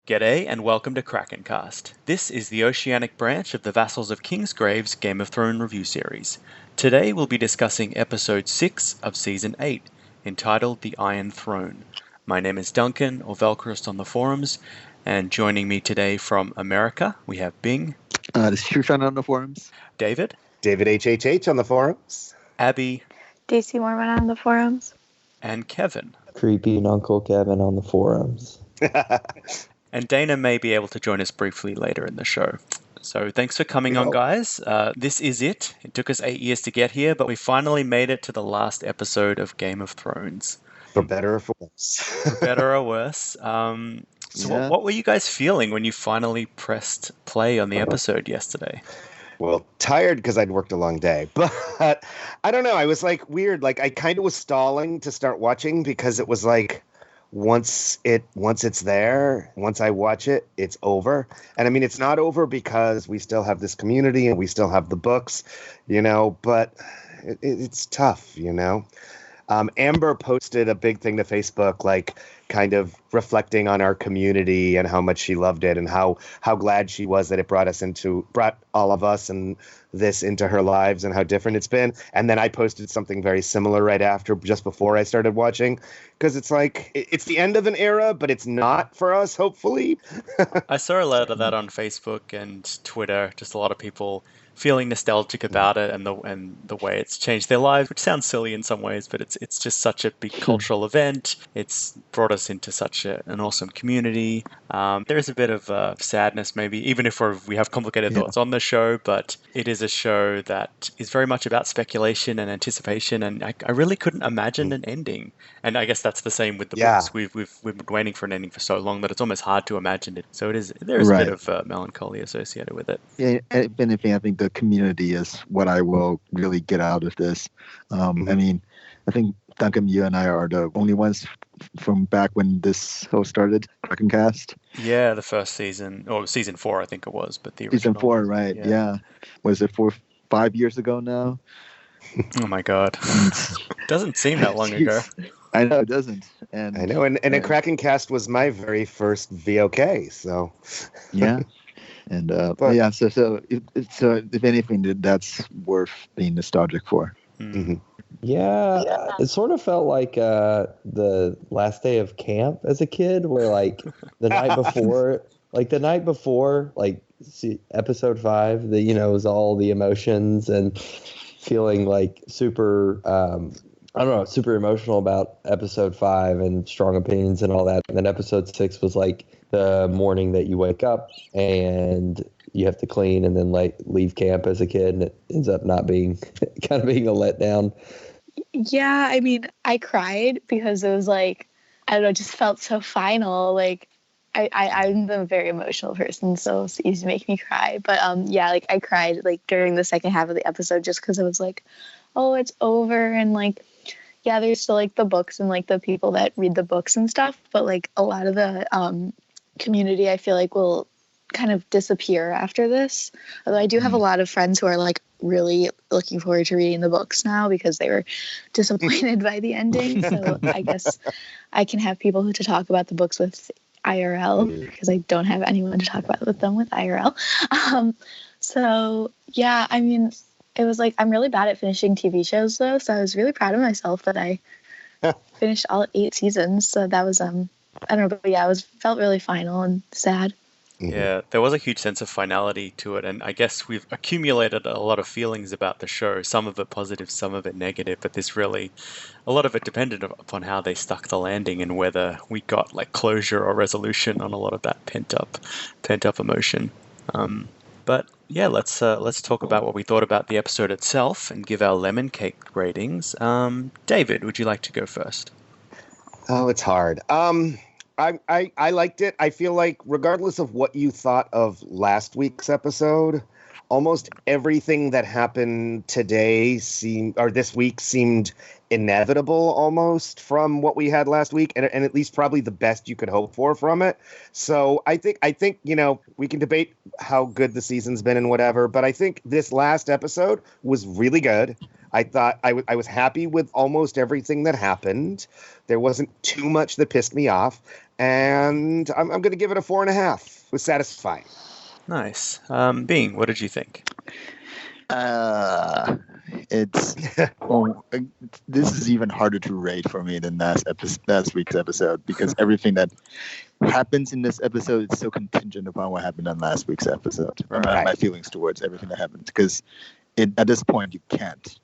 G'day and welcome to KrakenCast. This is the oceanic branch of the Vassals of Kingsgrave's Game of Thrones review series. Today we'll be discussing episode 6 of season 8, entitled The Iron Throne. My name is Duncan, or Valkyrist on the forums, and joining me today from America, we have Bing. This is Shushan on the forums. David. David HHH on the forums. Abby. Daisy Mormon on the forums. And Kevin. Creepy Uncle Kevin on the forums. And Dana may be able to join us briefly later in the show. So thanks for coming on, guys. This is it. It took us 8 years to get here, but we finally made it to the last episode of Game of Thrones. For better or for worse. For better or worse. What were you guys feeling when you finally pressed play on the episode yesterday? Well, tired because I'd worked a long day. But I don't know. I was like weird. Like I kind of was stalling to start watching because it was like, once it's there, once I watch it, it's over. And I mean, it's not over because we still have this community and we still have the books, but it's tough, Amber posted a big thing to Facebook, like kind of reflecting on our community and how much she loved it and how glad she was that it brought all of us and this into her lives and how different it's been. And then I posted something very similar right after, just before I started watching, because it's like it's the end of an era, but it's not for us, hopefully. I saw a lot of that on Facebook and Twitter, just a lot of people feeling nostalgic about it and the way it's changed their lives, which sounds silly in some ways, but it's just such a big cultural event. It's brought us into such an awesome community. There is a bit of sadness, maybe, even if we have complicated thoughts on the show, but it is a show that is very much about speculation and anticipation, and I really couldn't imagine an ending. And I guess that's the same with the books. We've been waiting for an ending for so long that it's almost hard to imagine it. So there is a bit of melancholy associated with it. Yeah, if anything, I think the community is what I will really get out of this. I mean, I think Duncan, you and I are the only ones from back when this whole started, KrakenCast. Yeah, the first season, or season 4, I think it was, but the original. Season 4, right? Yeah. Was it 5 years ago now? Oh my God! Doesn't seem that long ago. I know it doesn't, and I know, and a KrakenCast was my very first VOK. So yeah. And so if anything, that's worth being nostalgic for. Mm-hmm. Yeah, it sort of felt like the last day of camp as a kid, where like the night before, episode 5, was all the emotions and feeling like super, super emotional about episode 5 and strong opinions and all that. And then episode 6 was like the morning that you wake up and you have to clean and then leave camp as a kid, and it ends up not being kind of being a letdown. Yeah, I mean, I cried because it was like, I don't know, it just felt so final. Like I'm a very emotional person, so it's easy to make me cry. But I cried during the second half of the episode just because it was like, oh, it's over, and there's still the books and the people that read the books and stuff, but a lot of the community I feel like will kind of disappear after this. Although I do have a lot of friends who are really looking forward to reading the books now because they were disappointed by the ending. So I guess I can have people to talk about the books with IRL because I don't have anyone to talk about with them with IRL. I mean, it was I'm really bad at finishing TV shows though, so I was really proud of myself that I finished all 8 seasons. So that was I don't know, but yeah, felt really final and sad. Yeah, there was a huge sense of finality to it, and I guess we've accumulated a lot of feelings about the show, some of it positive, some of it negative, but a lot of it depended upon how they stuck the landing and whether we got closure or resolution on a lot of that pent up emotion. But yeah, let's talk about what we thought about the episode itself and give our lemon cake ratings. David, would you like to go first? Oh, it's hard. I liked it. I feel like regardless of what you thought of last week's episode, almost everything that happened this week seemed inevitable almost from what we had last week, and at least probably the best you could hope for from it. So I think we can debate how good the season's been and whatever, but I think this last episode was really good. I thought I was happy with almost everything that happened. There wasn't too much that pissed me off, and I'm going to give it a 4.5. It was satisfying. Nice. Bing, what did you think? It's this is even harder to rate for me than last week's episode, because everything that happens in this episode is so contingent upon what happened on last week's episode. Right. My feelings towards everything that happened, because at this point you can't.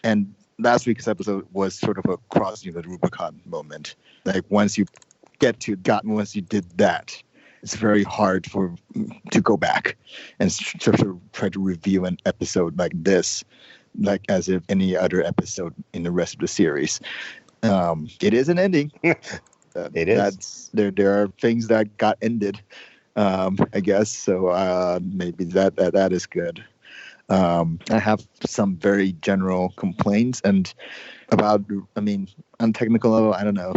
And last week's episode was sort of a crossing the Rubicon moment. Like once you did that, it's very hard to go back and sort of try to review an episode like this, like as if any other episode in the rest of the series. It is an ending. It is. There are things that got ended, I guess. So maybe that is good. I have some very general complaints on technical level, I don't know,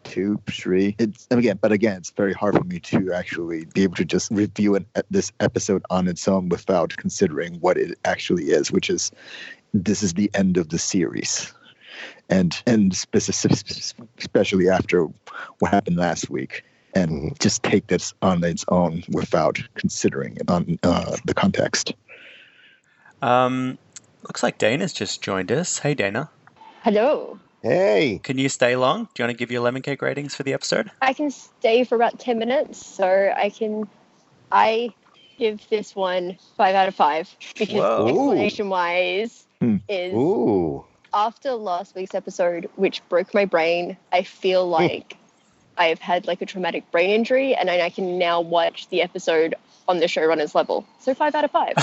2, 3. It's very hard for me to actually be able to just review this episode on its own without considering what it actually is, which is this is the end of the series, and especially after what happened last week, and just take this on its own without considering it on the context. Looks like Dana's just joined us. Hey, Dana. Hello. Hey. Can you stay long? Do you want to give your lemon cake ratings for the episode? I can stay for about 10 minutes, so I give this one 5 out of 5, because Whoa. explanation-wise is Ooh. after last week's episode, which broke my brain, I feel like I've had like a traumatic brain injury, and I can now watch the episode on the showrunner's level. So 5 out of 5.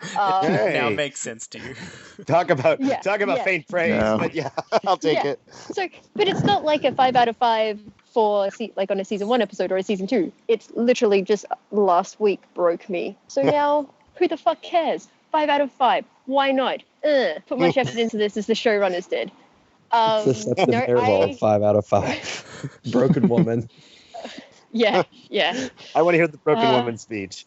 It now makes sense to you. Talk about yeah. faint praise, No. but yeah, I'll take it. So, but it's not like a 5 out of 5 for like on a season 1 episode or a season 2. It's literally just last week broke me. So now, who the fuck cares? 5 out of 5. Why not? Put much effort into this as the showrunners did. It's a terrible 5 out of 5. Broken woman. Yeah. I want to hear the broken woman speech.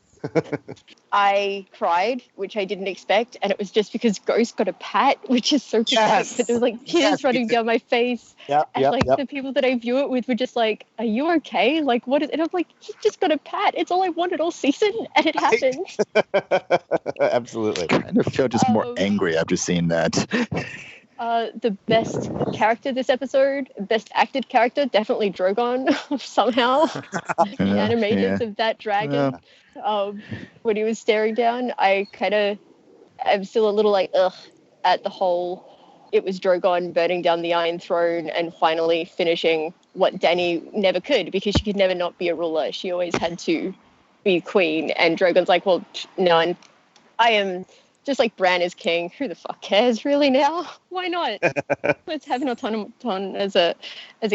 I cried, which I didn't expect, and it was just because Ghost got a pat, which is so pathetic. But there was like tears running down my face. Yep. The people that I view it with were just like, "Are you okay? Like, what is?" And I'm like, "He just got a pat. It's all I wanted all season, and it happened." Absolutely. Kind of feel just more angry after seeing that. The best character this episode, best acted character, definitely Drogon somehow. The animations of that dragon, when he was staring down, I'm still a little like, ugh, at the whole, it was Drogon burning down the Iron Throne and finally finishing what Dany never could, because she could never not be a ruler. She always had to be queen, and Drogon's like, well, no, I am... Just like Bran is king, who the fuck cares really now? Why not? Let's have an automaton as a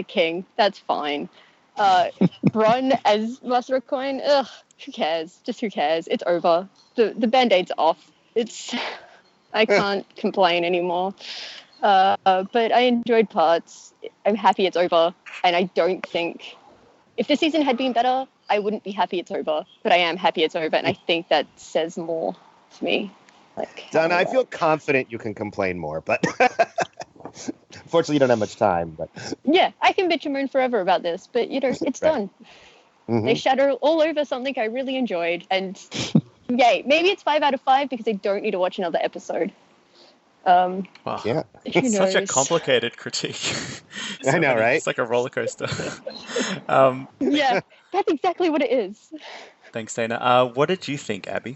king. That's fine. Bronn as Master of Coin, ugh, who cares? Just who cares? It's over. The band-aid's off. I can't complain anymore. But I enjoyed parts. I'm happy it's over, and I don't think if the season had been better, I wouldn't be happy it's over. But I am happy it's over, and I think that says more to me. Donna, I feel confident you can complain more, but fortunately you don't have much time. But yeah, I can bitch and moan forever about this, but it's done. Mm-hmm. They shatter all over something I really enjoyed, and yay, maybe it's 5 out of 5 because I don't need to watch another episode. Wow. Yeah, it's such a complicated critique. I know, right? It's like a roller coaster. Yeah, that's exactly what it is. Thanks, Dana. What did you think, Abby?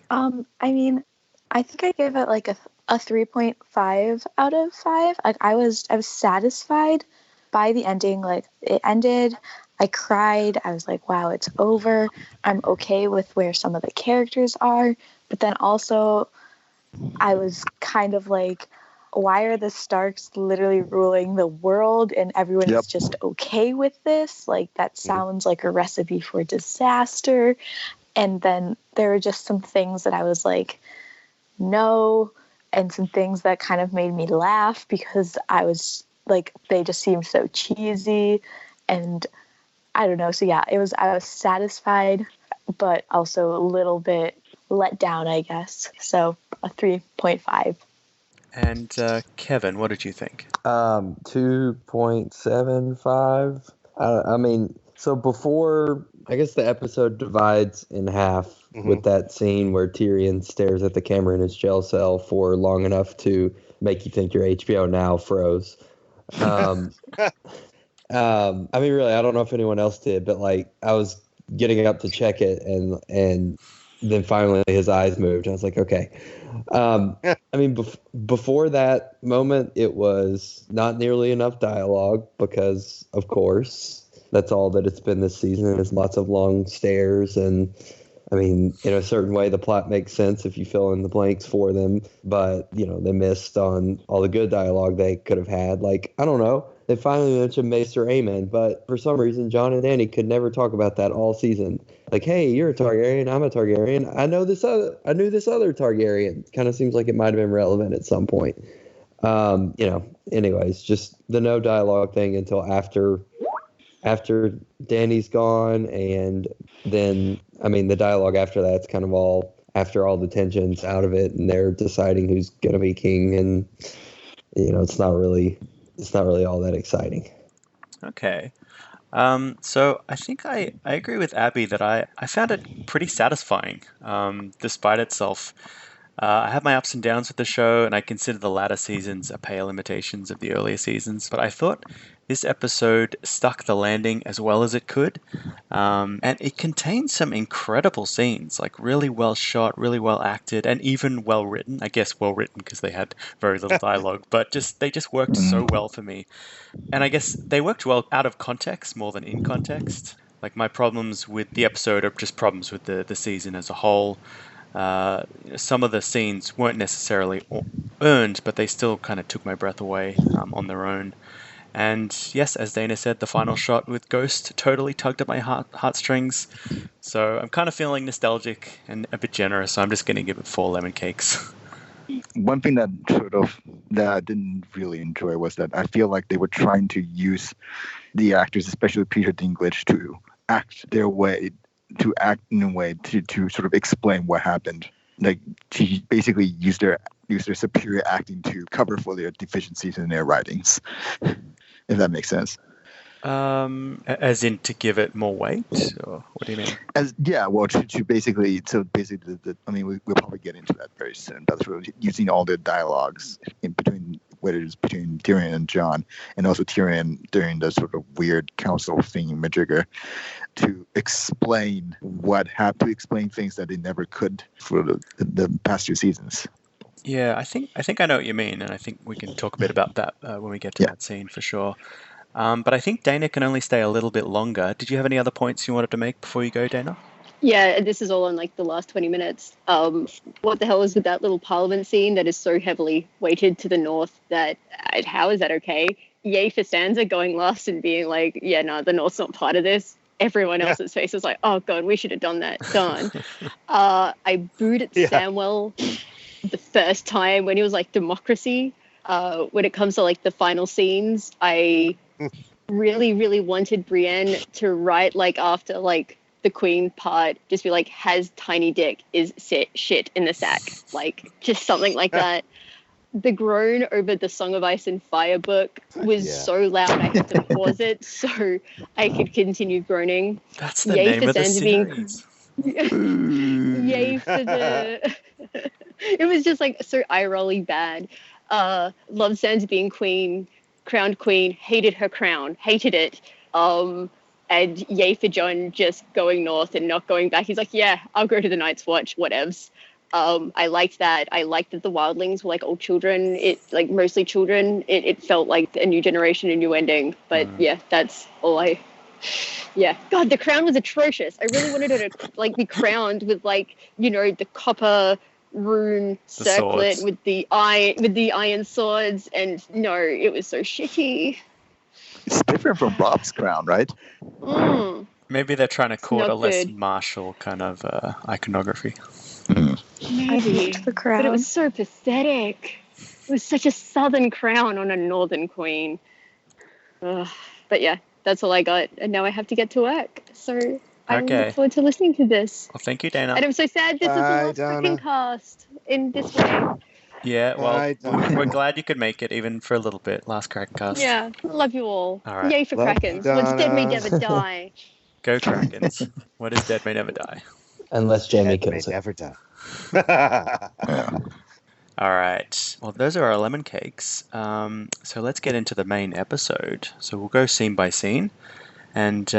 I think I gave it like a 3.5 out of 5. Like I was satisfied by the ending. Like it ended, I cried. I was like, wow, it's over. I'm okay with where some of the characters are. But then also I was kind of like, why are the Starks literally ruling the world and everyone is just okay with this? Like that sounds like a recipe for disaster. And then there were just some things that I was like, no, and some things that kind of made me laugh because I was like they just seemed so cheesy, and I don't know. So yeah, I was satisfied, but also a little bit let down, I guess. So a 3.5. And Kevin, what did you think? 2.75. I mean, so before, I guess the episode divides in half with that scene where Tyrion stares at the camera in his jail cell for long enough to make you think your HBO Now froze. I mean, really, I don't know if anyone else did, but like I was getting up to check it, and then finally his eyes moved. I was like, okay. I mean, before that moment, it was not nearly enough dialogue because, of course, that's all that it's been this season is lots of long stares. And I mean, in a certain way, the plot makes sense if you fill in the blanks for them. But, you know, they missed on all the good dialogue they could have had. Like, I don't know. They finally mentioned Maester Aemon, but for some reason, John and Danny could never talk about that all season. Like, hey, you're a Targaryen, I'm a Targaryen. I knew this other Targaryen. Kind of seems like it might have been relevant at some point. You know, anyways, just the no dialogue thing until after Danny's gone, and then I mean the dialogue after that's kind of all after all the tension's out of it, and they're deciding who's gonna be king, and you know, it's not really all that exciting. Okay. So I think I agree with Abby that I found it pretty satisfying, despite itself. I have my ups and downs with the show, and I consider the latter seasons a pale imitations of the earlier seasons, but I thought this episode stuck the landing as well as it could, and it contains some incredible scenes, like really well shot, really well acted, and even well written. I guess well written because they had very little dialogue, but they just worked so well for me. And I guess they worked well out of context more than in context. Like my problems with the episode are just problems with the season as a whole. Some of the scenes weren't necessarily earned, but they still kind of took my breath away on their own. And yes, as Dana said, the final shot with Ghost totally tugged at my heartstrings. So I'm kind of feeling nostalgic and a bit generous, so I'm just going to give it 4 lemon cakes. One thing that I didn't really enjoy was that I feel like they were trying to use the actors, especially Peter Dinklage, to act in a way to sort of explain what happened. Like to basically use their superior acting to cover for their deficiencies in their writings, if that makes sense. As in to give it more weight, or what do you mean? To basically, I mean, we'll probably get into that very soon. But sort of using all the dialogues in between, whether it's between Tyrion and Jon, and also Tyrion during the sort of weird council thing, Majigger, to explain things that they never could for the past 2 seasons. Yeah, I think I know what you mean, and I think we can talk a bit about that when we get to that scene for sure. But I think Dana can only stay a little bit longer. Did you have any other points you wanted to make before you go, Dana? Yeah, this is all in like the last 20 minutes. What the hell is with that little parliament scene that is so heavily weighted to the north that how is that okay? Yay for Sansa going last and being like, yeah, no, the north's not part of this. Everyone else's face is like, oh god, we should have done that. Darn. I booed at Samwell the first time when he was like democracy. When it comes to like the final scenes, I really, really wanted Brienne to write like after like the Queen part, just be like, has tiny dick is shit in the sack, like just something like that. The groan over the Song of Ice and Fire book was so loud I had to pause it so I could continue groaning. That's the name of the series. Yay for the... It was just like so eye-rolly bad. Loved Sansa being queen, crowned queen, hated her crown, hated it. And yay for Jon just going north and not going back. He's like, yeah, I'll go to the Night's Watch, whatevs. I liked that. I liked that the wildlings were like all children. Like mostly children. It felt like a new generation, a new ending. But yeah, that's all yeah. God, the crown was atrocious. I really wanted her to like be crowned with like, you know, the copper rune circlet with the iron swords, and no, it was so shitty. It's different from Rob's crown, right? Maybe they're trying to call it a less martial kind of iconography. Maybe, but it was so pathetic. It was such a southern crown on a northern queen. But yeah, that's all I got. And now I have to get to work. So I Okay. look forward to listening to this. Well, thank you, Dana. And I'm so sad this is the Bye, last Donna. KrakenCast in this way. Yeah, well, Bye, Donna. we're glad you could make it even for a little bit. Last KrakenCast. Yeah, love you all. All right. Yay for Love you, Krakens. What's dead may Donna. never die. Go Krakens. What is dead may never die. Unless Jamie Dead may kills it. never die. All right. Well, those are our lemon cakes. So let's get into the main episode. So we'll go scene by scene. And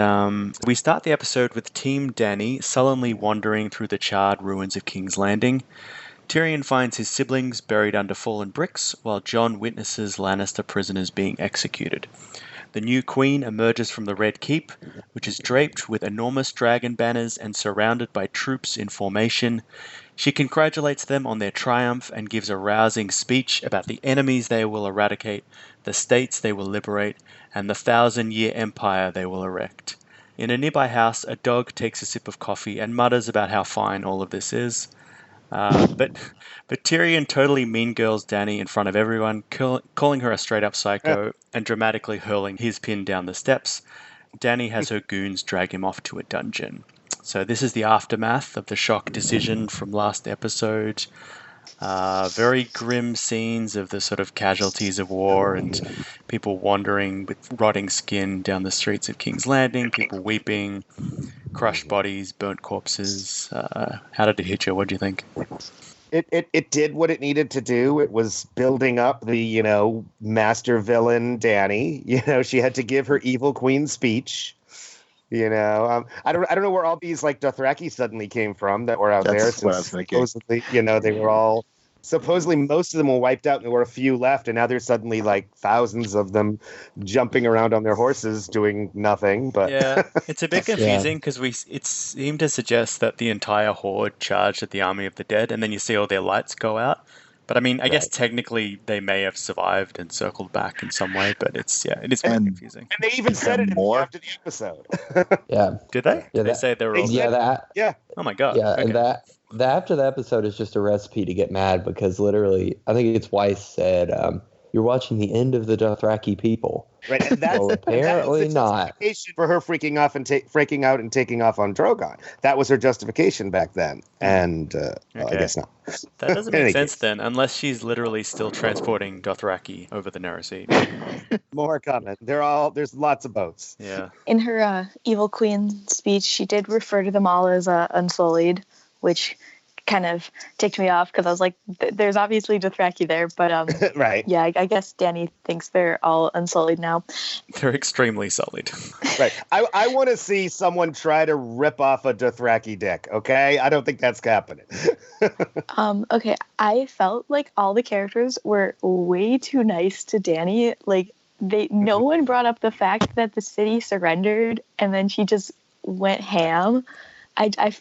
we start the episode with Team Dany sullenly wandering through the charred ruins of King's Landing. Tyrion finds his siblings buried under fallen bricks, while Jon witnesses Lannister prisoners being executed. The new queen emerges from the Red Keep, which is draped with enormous dragon banners and surrounded by troops in formation. She congratulates them on their triumph and gives a rousing speech about the enemies they will eradicate, the states they will liberate, and the 1,000-year empire they will erect. In a nearby house, a dog takes a sip of coffee and mutters about how fine all of this is. But Tyrion totally mean girls Dany in front of everyone, calling her a straight-up psycho and dramatically hurling his pin down the steps. Dany has her goons drag him off to a dungeon. So this is the aftermath of the shock decision from last episode. Very grim scenes of the sort of casualties of war and people wandering with rotting skin down the streets of King's Landing, people weeping, crushed bodies, burnt corpses. How did it hit you? What do you think? It did what it needed to do. It was building up the, master villain Dany. She had to give her evil queen speech. I don't know where all these Dothraki suddenly came from that were out there. That's what I was thinking. Supposedly, they were all supposedly most of them were wiped out and there were a few left, and now there's suddenly thousands of them jumping around on their horses doing nothing. But yeah, it's a bit confusing because it seemed to suggest that the entire horde charged at the army of the dead, and then you see all their lights go out. But I mean, I guess technically they may have survived and circled back in some way, but it is very confusing. And they even said it after the episode. Yeah. Did they? Yeah, they say they were all... Yeah. Oh my god. Yeah, okay. and that after the episode is just a recipe to get mad because literally, I think it's Weiss said, "You're watching the end of the Dothraki people." Right, and that's well, apparently not. For her freaking out and taking off on Drogon. That was her justification back then, and I guess not. That doesn't make sense then, unless she's literally still transporting Dothraki over the narrow sea. More comment. There's lots of boats. Yeah. In her Evil Queen speech, she did refer to them all as Unsullied, which kind of ticked me off because I was like, there's obviously Dothraki there, but right. Yeah, I guess Dany thinks they're all Unsullied now. They're extremely sullied. Right. I want to see someone try to rip off a Dothraki dick, okay? I don't think that's happening. Okay, I felt like all the characters were way too nice to Dany. Like, no one brought up the fact that the city surrendered and then she just went ham.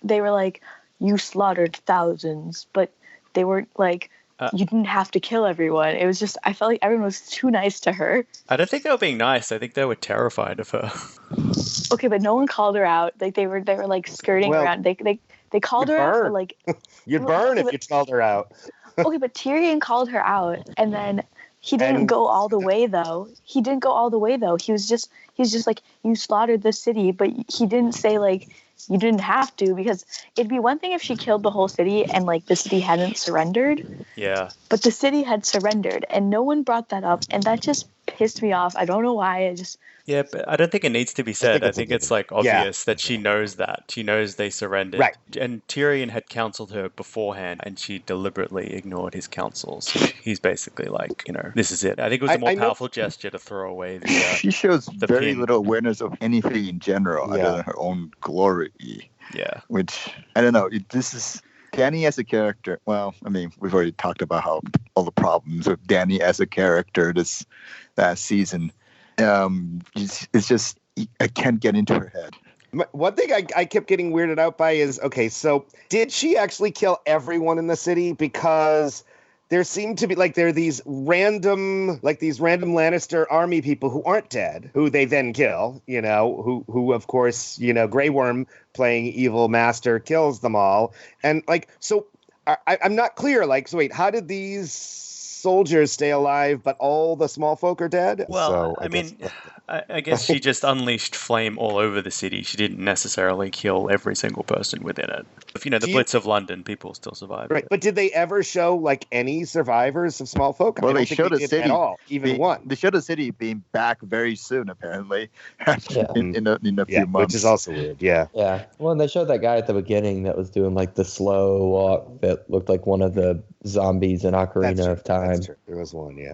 They were like, you slaughtered thousands, but they weren't like, you didn't have to kill everyone. It was just, I felt like everyone was too nice to her. I don't think they were being nice. I think they were terrified of her. Okay, but no one called her out. Like they were like skirting around. They called her out for like. You'd burn if you called her out. Okay, but Tyrion called her out, and then he didn't go all the way though. He was just like, you slaughtered the city, but he didn't say like, you didn't have to, because it'd be one thing if she killed the whole city and like the city hadn't surrendered. Yeah. But the city had surrendered and no one brought that up, and that just pissed me off. I don't know why. Yeah, but I don't think it needs to be said. I think it's like obvious that she knows that. She knows they surrendered. Right. And Tyrion had counseled her beforehand and she deliberately ignored his counsels. So he's basically like, this is it. I think it was a more powerful gesture to throw away the she shows very pin. little awareness of anything in general other than her own glory. Yeah. Which, I don't know, this is... Dany as a character, well, I mean, we've already talked about how all the problems with Dany as a character this last season. It's just, I can't get into her head. One thing I kept getting weirded out by is, okay, so did she actually kill everyone in the city? Because there seemed to be, there are these random Lannister army people who aren't dead, who they then kill, who of course, Grey Worm playing evil master kills them all. And so I'm not clear, so wait, how did these soldiers stay alive, but all the small folk are dead. Well, So I guess she just unleashed flame all over the city. She didn't necessarily kill every single person within it. If the Blitz of London, people still survived. Right, but did they ever show like any survivors of small folk? Well, they showed the city at all, even one. They showed the city being back very soon, apparently, in a few months. Which is also weird. Yeah. Yeah. Well, and they showed that guy at the beginning that was doing like the slow walk that looked like one of the zombies in Ocarina of Time. That's true. There was one, yeah.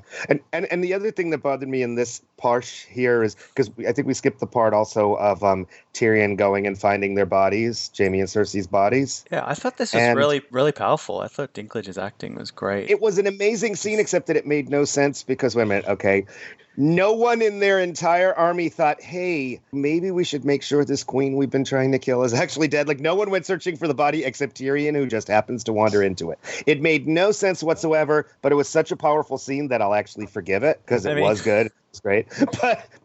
And the other thing that bothered me in this parsh here is because I think we skipped the part also of Tyrion going and finding their bodies, Jaime and Cersei's bodies. Yeah, I thought this was really, really powerful. I thought Dinklage's acting was great. It was an amazing scene, except that it made no sense because, wait a minute, okay. No one in their entire army thought, hey, maybe we should make sure this queen we've been trying to kill is actually dead. Like, no one went searching for the body except Tyrion, who just happens to wander into it. It made no sense whatsoever, but it was such a powerful scene that I'll actually forgive it because it was good. It's great.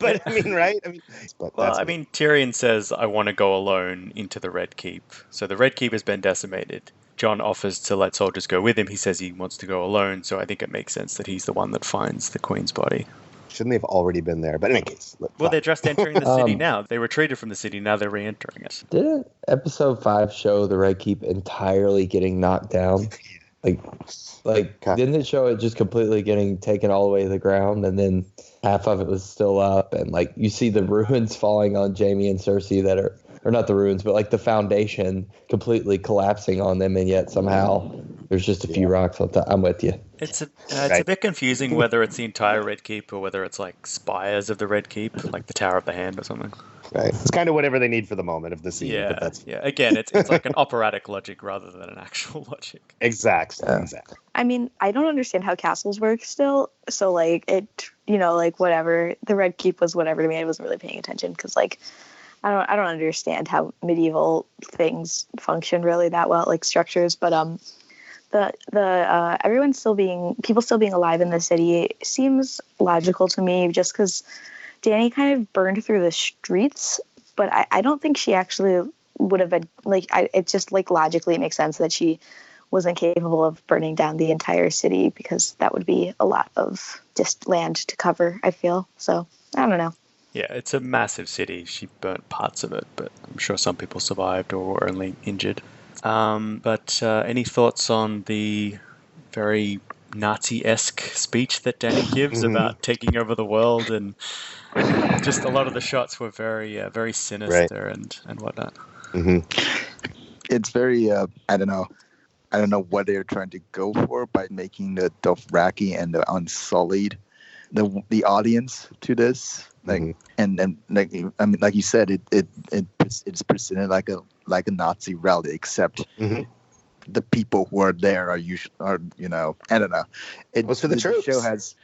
But I mean, right? I mean, Tyrion says, I want to go alone into the Red Keep. So the Red Keep has been decimated. Jon offers to let soldiers go with him. He says he wants to go alone, so I think it makes sense that he's the one that finds the queen's body. Shouldn't they have already been there? But in any case. Well, they're just entering the city now. They retreated from the city, now they're re-entering it. Didn't episode 5 show the Red Keep entirely getting knocked down? Like didn't it show it just completely getting taken all the way to the ground, and then half of it was still up, and like you see the ruins falling on Jaime and Cersei that are, or not the ruins, but like the foundation completely collapsing on them, and yet somehow there's just a few rocks on top. I'm with you. It's a bit confusing whether it's the entire Red Keep or whether it's like spires of the Red Keep, like the Tower of the Hand or something. Right. It's kind of whatever they need for the moment of the scene. Yeah. But Again, it's like an operatic logic rather than an actual logic. Exactly. I mean, I don't understand how castles work still. So like it, like whatever the Red Keep was, whatever to me, I wasn't really paying attention because like I don't understand how medieval things function really that well, like structures. But people still being alive in the city seems logical to me, just because Dany kind of burned through the streets, but I don't think she actually would have been it just like logically it makes sense that she wasn't capable of burning down the entire city because that would be a lot of just land to cover, I feel. So I don't know. Yeah, it's a massive city. She burnt parts of it, but I'm sure some people survived or were only injured. But any thoughts on the very Nazi-esque speech that Dany gives about taking over the world, and just a lot of the shots were very sinister and whatnot. It's very I don't know what they're trying to go for by making the Dothraki and the Unsullied the audience to this, and like I mean, like you said, it's presented like a Nazi rally, except the people who are there are I don't know. The show has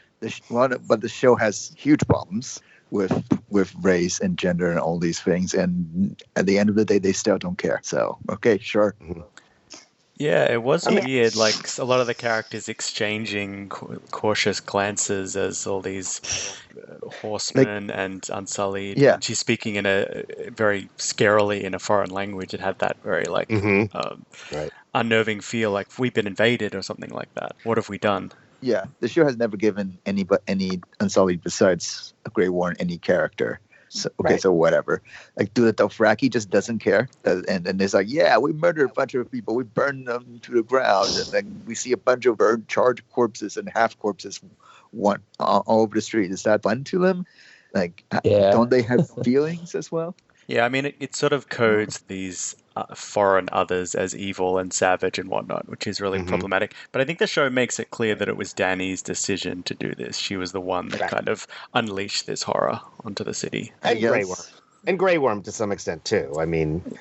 but the show has huge problems with race and gender and all these things, and at the end of the day, they still don't care. So okay, sure. Yeah, it was weird, like a lot of the characters exchanging cautious glances as all these horsemen and Unsullied. Yeah. And she's speaking in a very scarily in a foreign language. It had that very unnerving feel, like we've been invaded or something like that. What have we done? Yeah, the show has never given any Unsullied besides Grey Worm any character. So, so whatever. Like, the Dothraki just doesn't care, and it's like, yeah, we murdered a bunch of people, we burned them to the ground, and then we see a bunch of burned, charred corpses and half corpses all over the street. Is that fun to them? Like, don't they have feelings as well? Yeah, I mean, it sort of codes these foreign others as evil and savage and whatnot, which is really problematic. But I think the show makes it clear that it was Dany's decision to do this. She was the one that kind of unleashed this horror onto the city. And Grey Worm. And Grey Worm to some extent, too. I mean,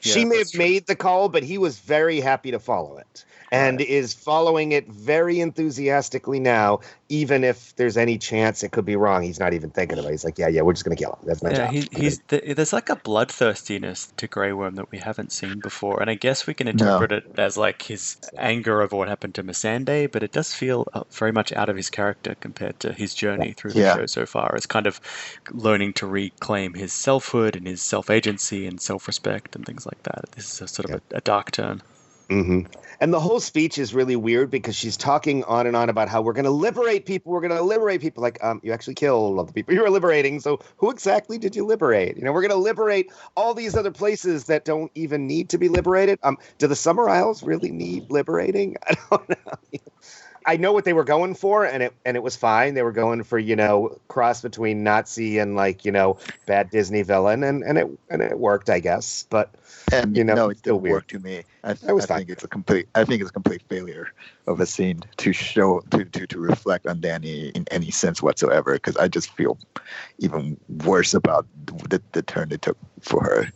she may have made the call, but he was very happy to follow it. And is following it very enthusiastically now, even if there's any chance it could be wrong. He's not even thinking about it. He's like, yeah, we're just going to kill him. That's my job. There's like a bloodthirstiness to Grey Worm that we haven't seen before. And I guess we can interpret it as like his anger over what happened to Missandei, but it does feel very much out of his character compared to his journey through the show so far. As kind of learning to reclaim his selfhood and his self-agency and self-respect and things like that. This is a sort of a dark turn. Mm-hmm. And the whole speech is really weird because she's talking on and on about how we're going to liberate people. We're going to liberate people. Like, you actually killed all the people you were liberating. So who exactly did you liberate? You know, we're going to liberate all these other places that don't even need to be liberated. Do the Summer Isles really need liberating? I don't know. I know what they were going for, and it was fine. They were going for, cross between Nazi and bad Disney villain, and it worked, I guess. But and no, it still didn't weird. work to me. I think it's a complete failure of a scene to show to reflect on Danny in any sense whatsoever. Because I just feel even worse about the turn they took for her.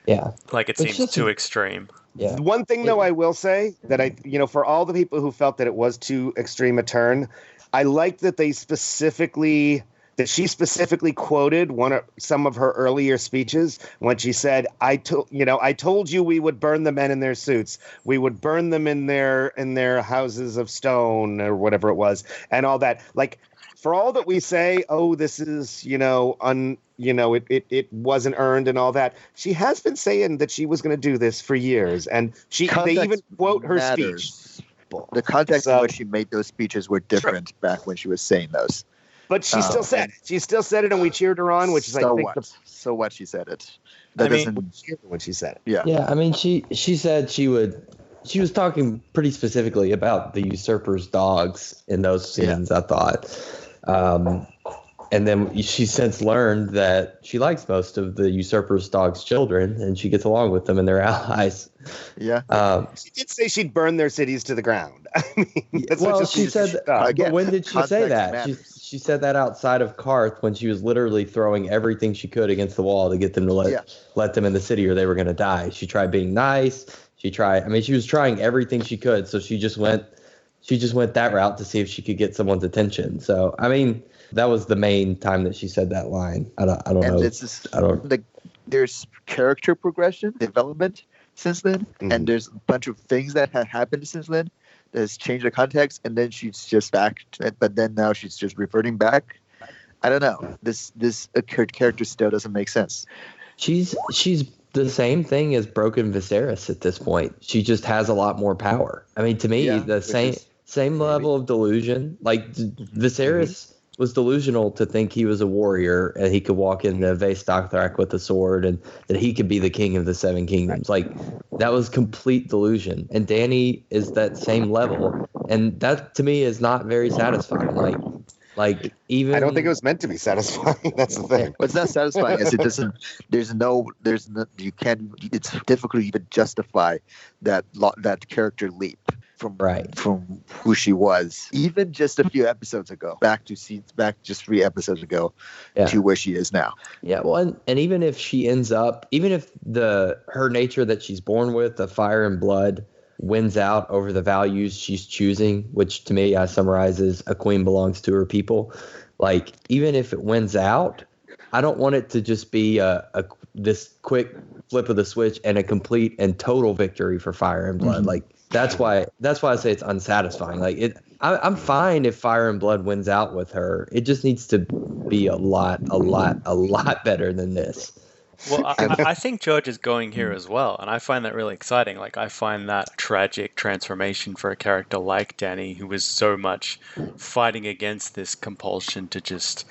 Yeah, like it seems too extreme. Yeah. One thing, though, I will say that for all the people who felt that it was too extreme a turn, I liked that she specifically quoted some of her earlier speeches when she said, I told you we would burn the men in their suits. We would burn them in their houses of stone," or whatever it was, and all that. Like, for all that we say, oh, this is, it wasn't earned and all that, she has been saying that she was going to do this for years. And they even quote her speech. The context in which she made those speeches were different back when she was saying those. But she still said it. She still said it, and we cheered her on, which is, I think, so what she said it. We cheered her when she said it. Yeah. Yeah, I mean, she said she was talking pretty specifically about the usurper's dogs in those scenes, I thought. And then she since learned that she likes most of the usurper's dog's children, and she gets along with them and their allies. Yeah. She did say she'd burn their cities to the ground. I mean, she said that. But when did she say that? She said that outside of Karth when she was literally throwing everything she could against the wall to get them to let them in the city, or they were going to die. She tried being nice. She was trying everything she could. So she just went that route to see if she could get someone's attention. So, I mean, that was the main time that she said that line. I don't know. There's character progression, development since then, and there's a bunch of things that have happened since then that has changed the context, and then she's just back. But then now she's just reverting back. I don't know. This character still doesn't make sense. She's the same thing as Broken Viserys at this point. She just has a lot more power. I mean, to me, the same level of delusion. Like Viserys was delusional to think he was a warrior and he could walk into Vaestocthrak with a sword and that he could be the king of the Seven Kingdoms. Like, that was complete delusion. And Dany is that same level, and that to me is not very satisfying. Like even I don't think it was meant to be satisfying. That's the thing. What's not satisfying is it doesn't. You can't. It's difficult to even justify that character leap from who she was, even just a few episodes ago, back just 3 episodes ago, to where she is now. Yeah, well, and even if she ends up, even if her nature that she's born with, the fire and blood, wins out over the values she's choosing, which to me I summarize as a queen belongs to her people. Like, even if it wins out, I don't want it to just be this quick flip of the switch and a complete and total victory for Fire and Blood. Like, that's why I say it's unsatisfying. Like, I'm fine if Fire and Blood wins out with her. It just needs to be a lot better than this. Well, I think George is going here as well, and I find that really exciting. Like, I find that tragic transformation for a character like Dany, who was so much fighting against this compulsion to just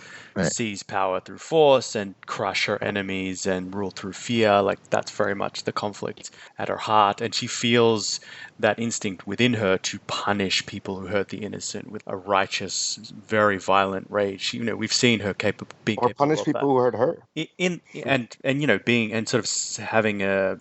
seize power through force and crush her enemies and rule through fear. Like, that's very much the conflict at her heart, and she feels that instinct within her to punish people who hurt the innocent with a righteous, very violent rage. We've seen her being capable punish of people that. who hurt her. Being and sort of having a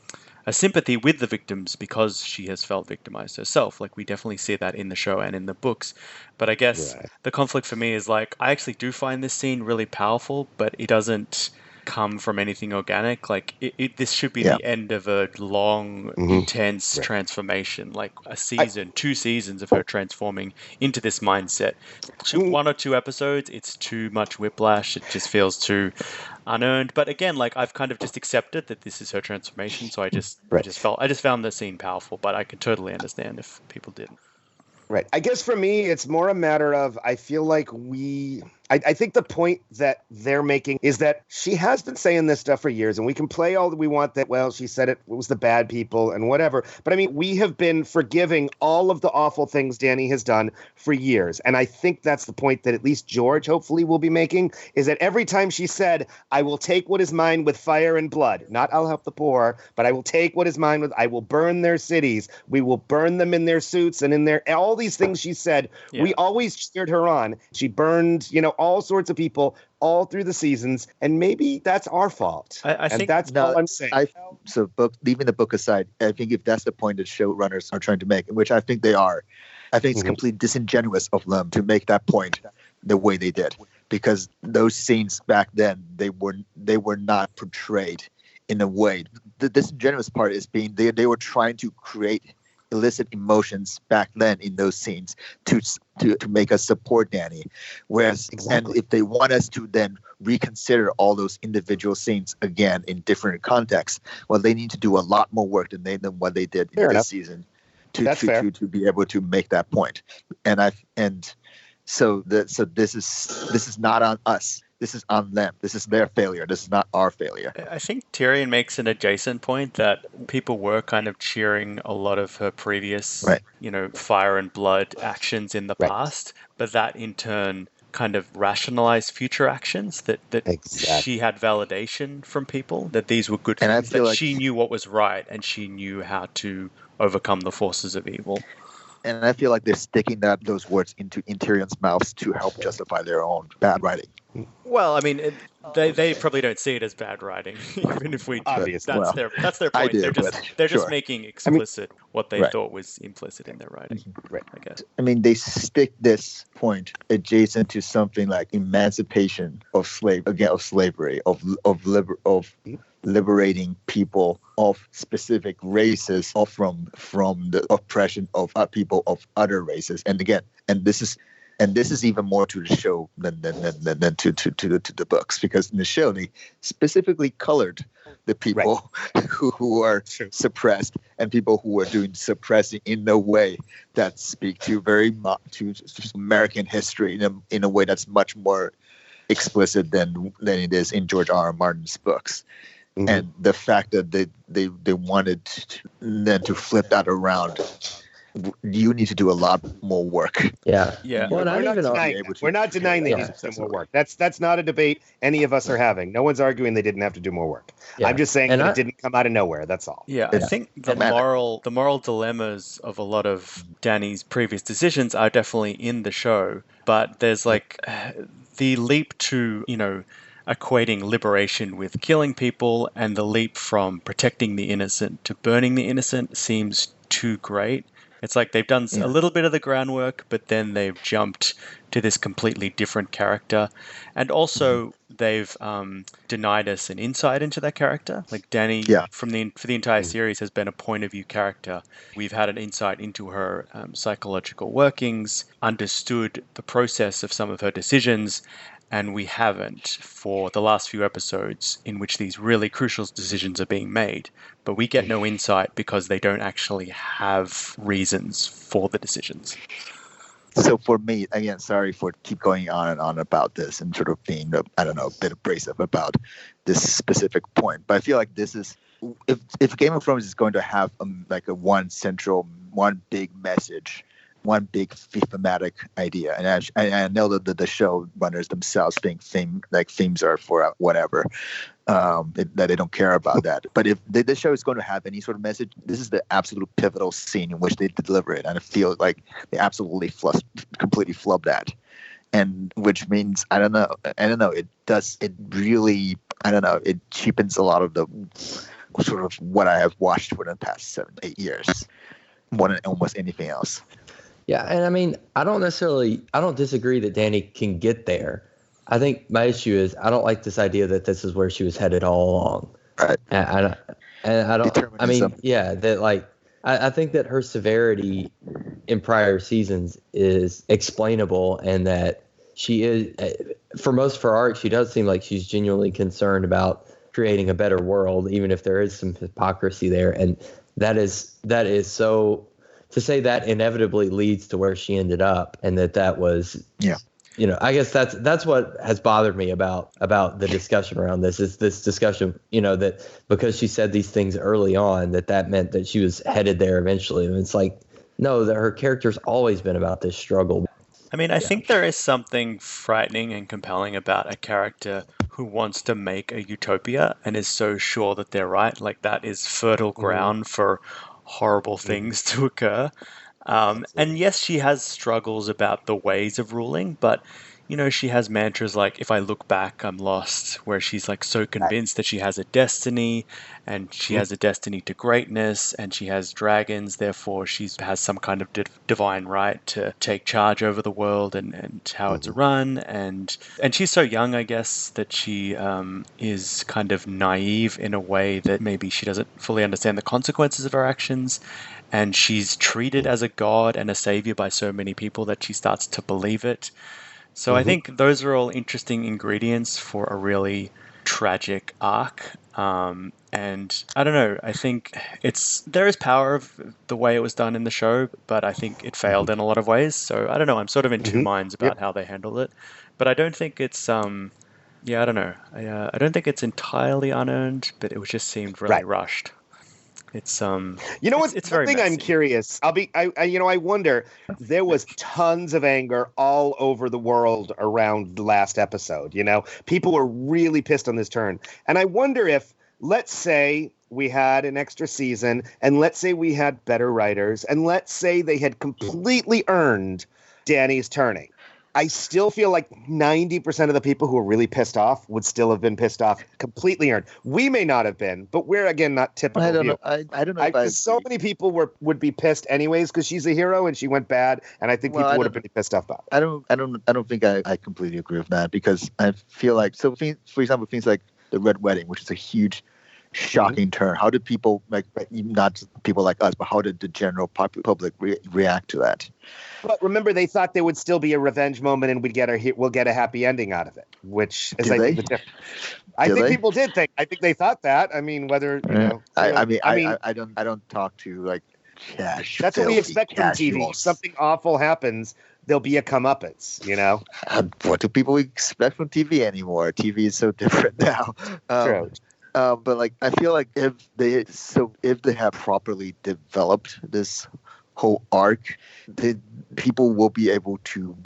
sympathy with the victims because she has felt victimized herself. Like, we definitely see that in the show and in the books. But I guess the conflict for me is, like, I actually do find this scene really powerful, but it doesn't come from anything organic. Like, this should be the end of a long, intense transformation, like a season, 2 seasons of her transforming into this mindset. 1 or 2 episodes, it's too much whiplash. It just feels too unearned. But again, like, I've kind of just accepted that this is her transformation, so I just found the scene powerful, but I could totally understand if people didn't. Right. I guess for me, it's more a matter of, I feel like I think the point that they're making is that she has been saying this stuff for years, and we can play all that we want that, well, she said it was the bad people and whatever. But I mean, we have been forgiving all of the awful things Dany has done for years. And I think that's the point that at least George hopefully will be making, is that every time she said, I will take what is mine with fire and blood, not I'll help the poor, but I will take what is mine with, I will burn their cities. We will burn them in their suits and in their, all these things she said, we always cheered her on. She burned, all sorts of people all through the seasons, and maybe that's our fault. I think that's all I'm saying. Leaving the book aside, I think if that's the point that showrunners are trying to make, which I think they are, I think it's completely disingenuous of them to make that point the way they did, because those scenes back then, they were not portrayed in a way. The disingenuous part is being they were trying to create illicit emotions back then in those scenes to make us support Dany. Whereas, and if they want us to then reconsider all those individual scenes again in different contexts, well, they need to do a lot more work than what they did in this season to be able to make that point. So this is not on us. This is on them. This is their failure. This is not our failure. I think Tyrion makes an adjacent point that people were kind of cheering a lot of her previous, fire and blood actions in the past, but that in turn kind of rationalized future actions that she had validation from people that these were good things, that she knew what was right and she knew how to overcome the forces of evil. And I feel like they're sticking those words into Tyrion's mouths to help justify their own bad writing. Well, I mean, they probably don't see it as bad writing, even if we do. Obviously. That's their point. They're just making explicit what they thought was implicit in their writing. Right. I guess. I mean, they stick this point adjacent to something like emancipation of slavery, of liberating people of specific races from the oppression of people of other races. And again, this is even more to the show than to the books, because in the show they specifically colored the people who are suppressed and people who are doing suppressing in a way that speak to American history in a way that's much more explicit than it is in George R. R. Martin's books. Mm-hmm. And the fact that they wanted to flip that around, you need to do a lot more work. Yeah. Well, we're not denying they need to do more work. That's not a debate any of us are having. No one's arguing they didn't have to do more work. Yeah. I'm just saying it didn't come out of nowhere. That's all. Yeah, I think the moral dilemmas of a lot of Dany's previous decisions are definitely in the show, but there's the leap to, equating liberation with killing people, and the leap from protecting the innocent to burning the innocent seems too great. It's like they've done a little bit of the groundwork, but then they've jumped to this completely different character. And also, they've denied us an insight into that character. Like Dany, for the entire series, has been a point of view character. We've had an insight into her psychological workings, understood the process of some of her decisions, and we haven't for the last few episodes in which these really crucial decisions are being made. But we get no insight because they don't actually have reasons for the decisions. So for me, again, sorry for keep going on and on about this and sort of being, a bit abrasive about this specific point. But I feel like this is, if Game of Thrones is going to have one big message, one big thematic idea, and I know that the showrunners themselves think themes are for whatever, that they don't care about that. But if the show is going to have any sort of message, this is the absolute pivotal scene in which they deliver it, and I feel like they absolutely completely flub that, and which means I don't know. It cheapens a lot of the sort of what I have watched for the past 7-8 years more than almost anything else. Yeah, and I mean, I don't disagree that Dany can get there. I think my issue is I don't like this idea that this is where she was headed all along. Right. I think that her severity in prior seasons is explainable, and that she is, for most of her arc, she does seem like she's genuinely concerned about creating a better world, even if there is some hypocrisy there. And that is so, to say that inevitably leads to where she ended up, and that was I guess that's what has bothered me about the discussion around this, is this discussion, that because she said these things early on, that meant that she was headed there eventually. And it's like, no, that her character's always been about this struggle. I mean, I think there is something frightening and compelling about a character who wants to make a utopia and is so sure that they're right. Like, that is fertile ground for horrible things to occur. And yes, she has struggles about the ways of ruling, but she has mantras like, if I look back, I'm lost, where she's like so convinced that she has a destiny, and she has a destiny to greatness, and she has dragons, therefore she has some kind of divine right to take charge over the world and how it's run. And she's so young, I guess, that she is kind of naive in a way that maybe she doesn't fully understand the consequences of her actions. And she's treated as a god and a savior by so many people that she starts to believe it. So I think those are all interesting ingredients for a really tragic arc. And I don't know, I think there is power of the way it was done in the show, but I think it failed in a lot of ways. So I don't know, I'm sort of in two minds about how they handled it. But I don't think it's, I don't know. I don't think it's entirely unearned, but it just seemed really rushed. It's it's very thing messy. I'm curious. I wonder, there was tons of anger all over the world around the last episode. People were really pissed on this turn. And I wonder if, let's say we had an extra season, and let's say we had better writers, and let's say they had completely earned Dany's turning. I still feel like 90% of the people who are really pissed off would still have been pissed off, completely earned. We may not have been, but we're, again, not typical. I don't know. I don't know. So many people would be pissed anyways because she's a hero and she went bad, and I think people would have been pissed off about it. I don't think I completely agree with that, because I feel like, so for example, things like the Red Wedding, which is a huge, shocking turn. How did people, not just people like us, but how did the general public react to that? But remember, they thought there would still be a revenge moment, and we'll get a happy ending out of it. Which is, I think, the difference. I think people did think. I think they thought that. I mean, whether I don't talk to cash. That's what we expect from TV. If something awful happens, there'll be a comeuppance. What do people expect from TV anymore? TV is so different now. True. But I feel like if they have properly developed this whole arc, people will be able to.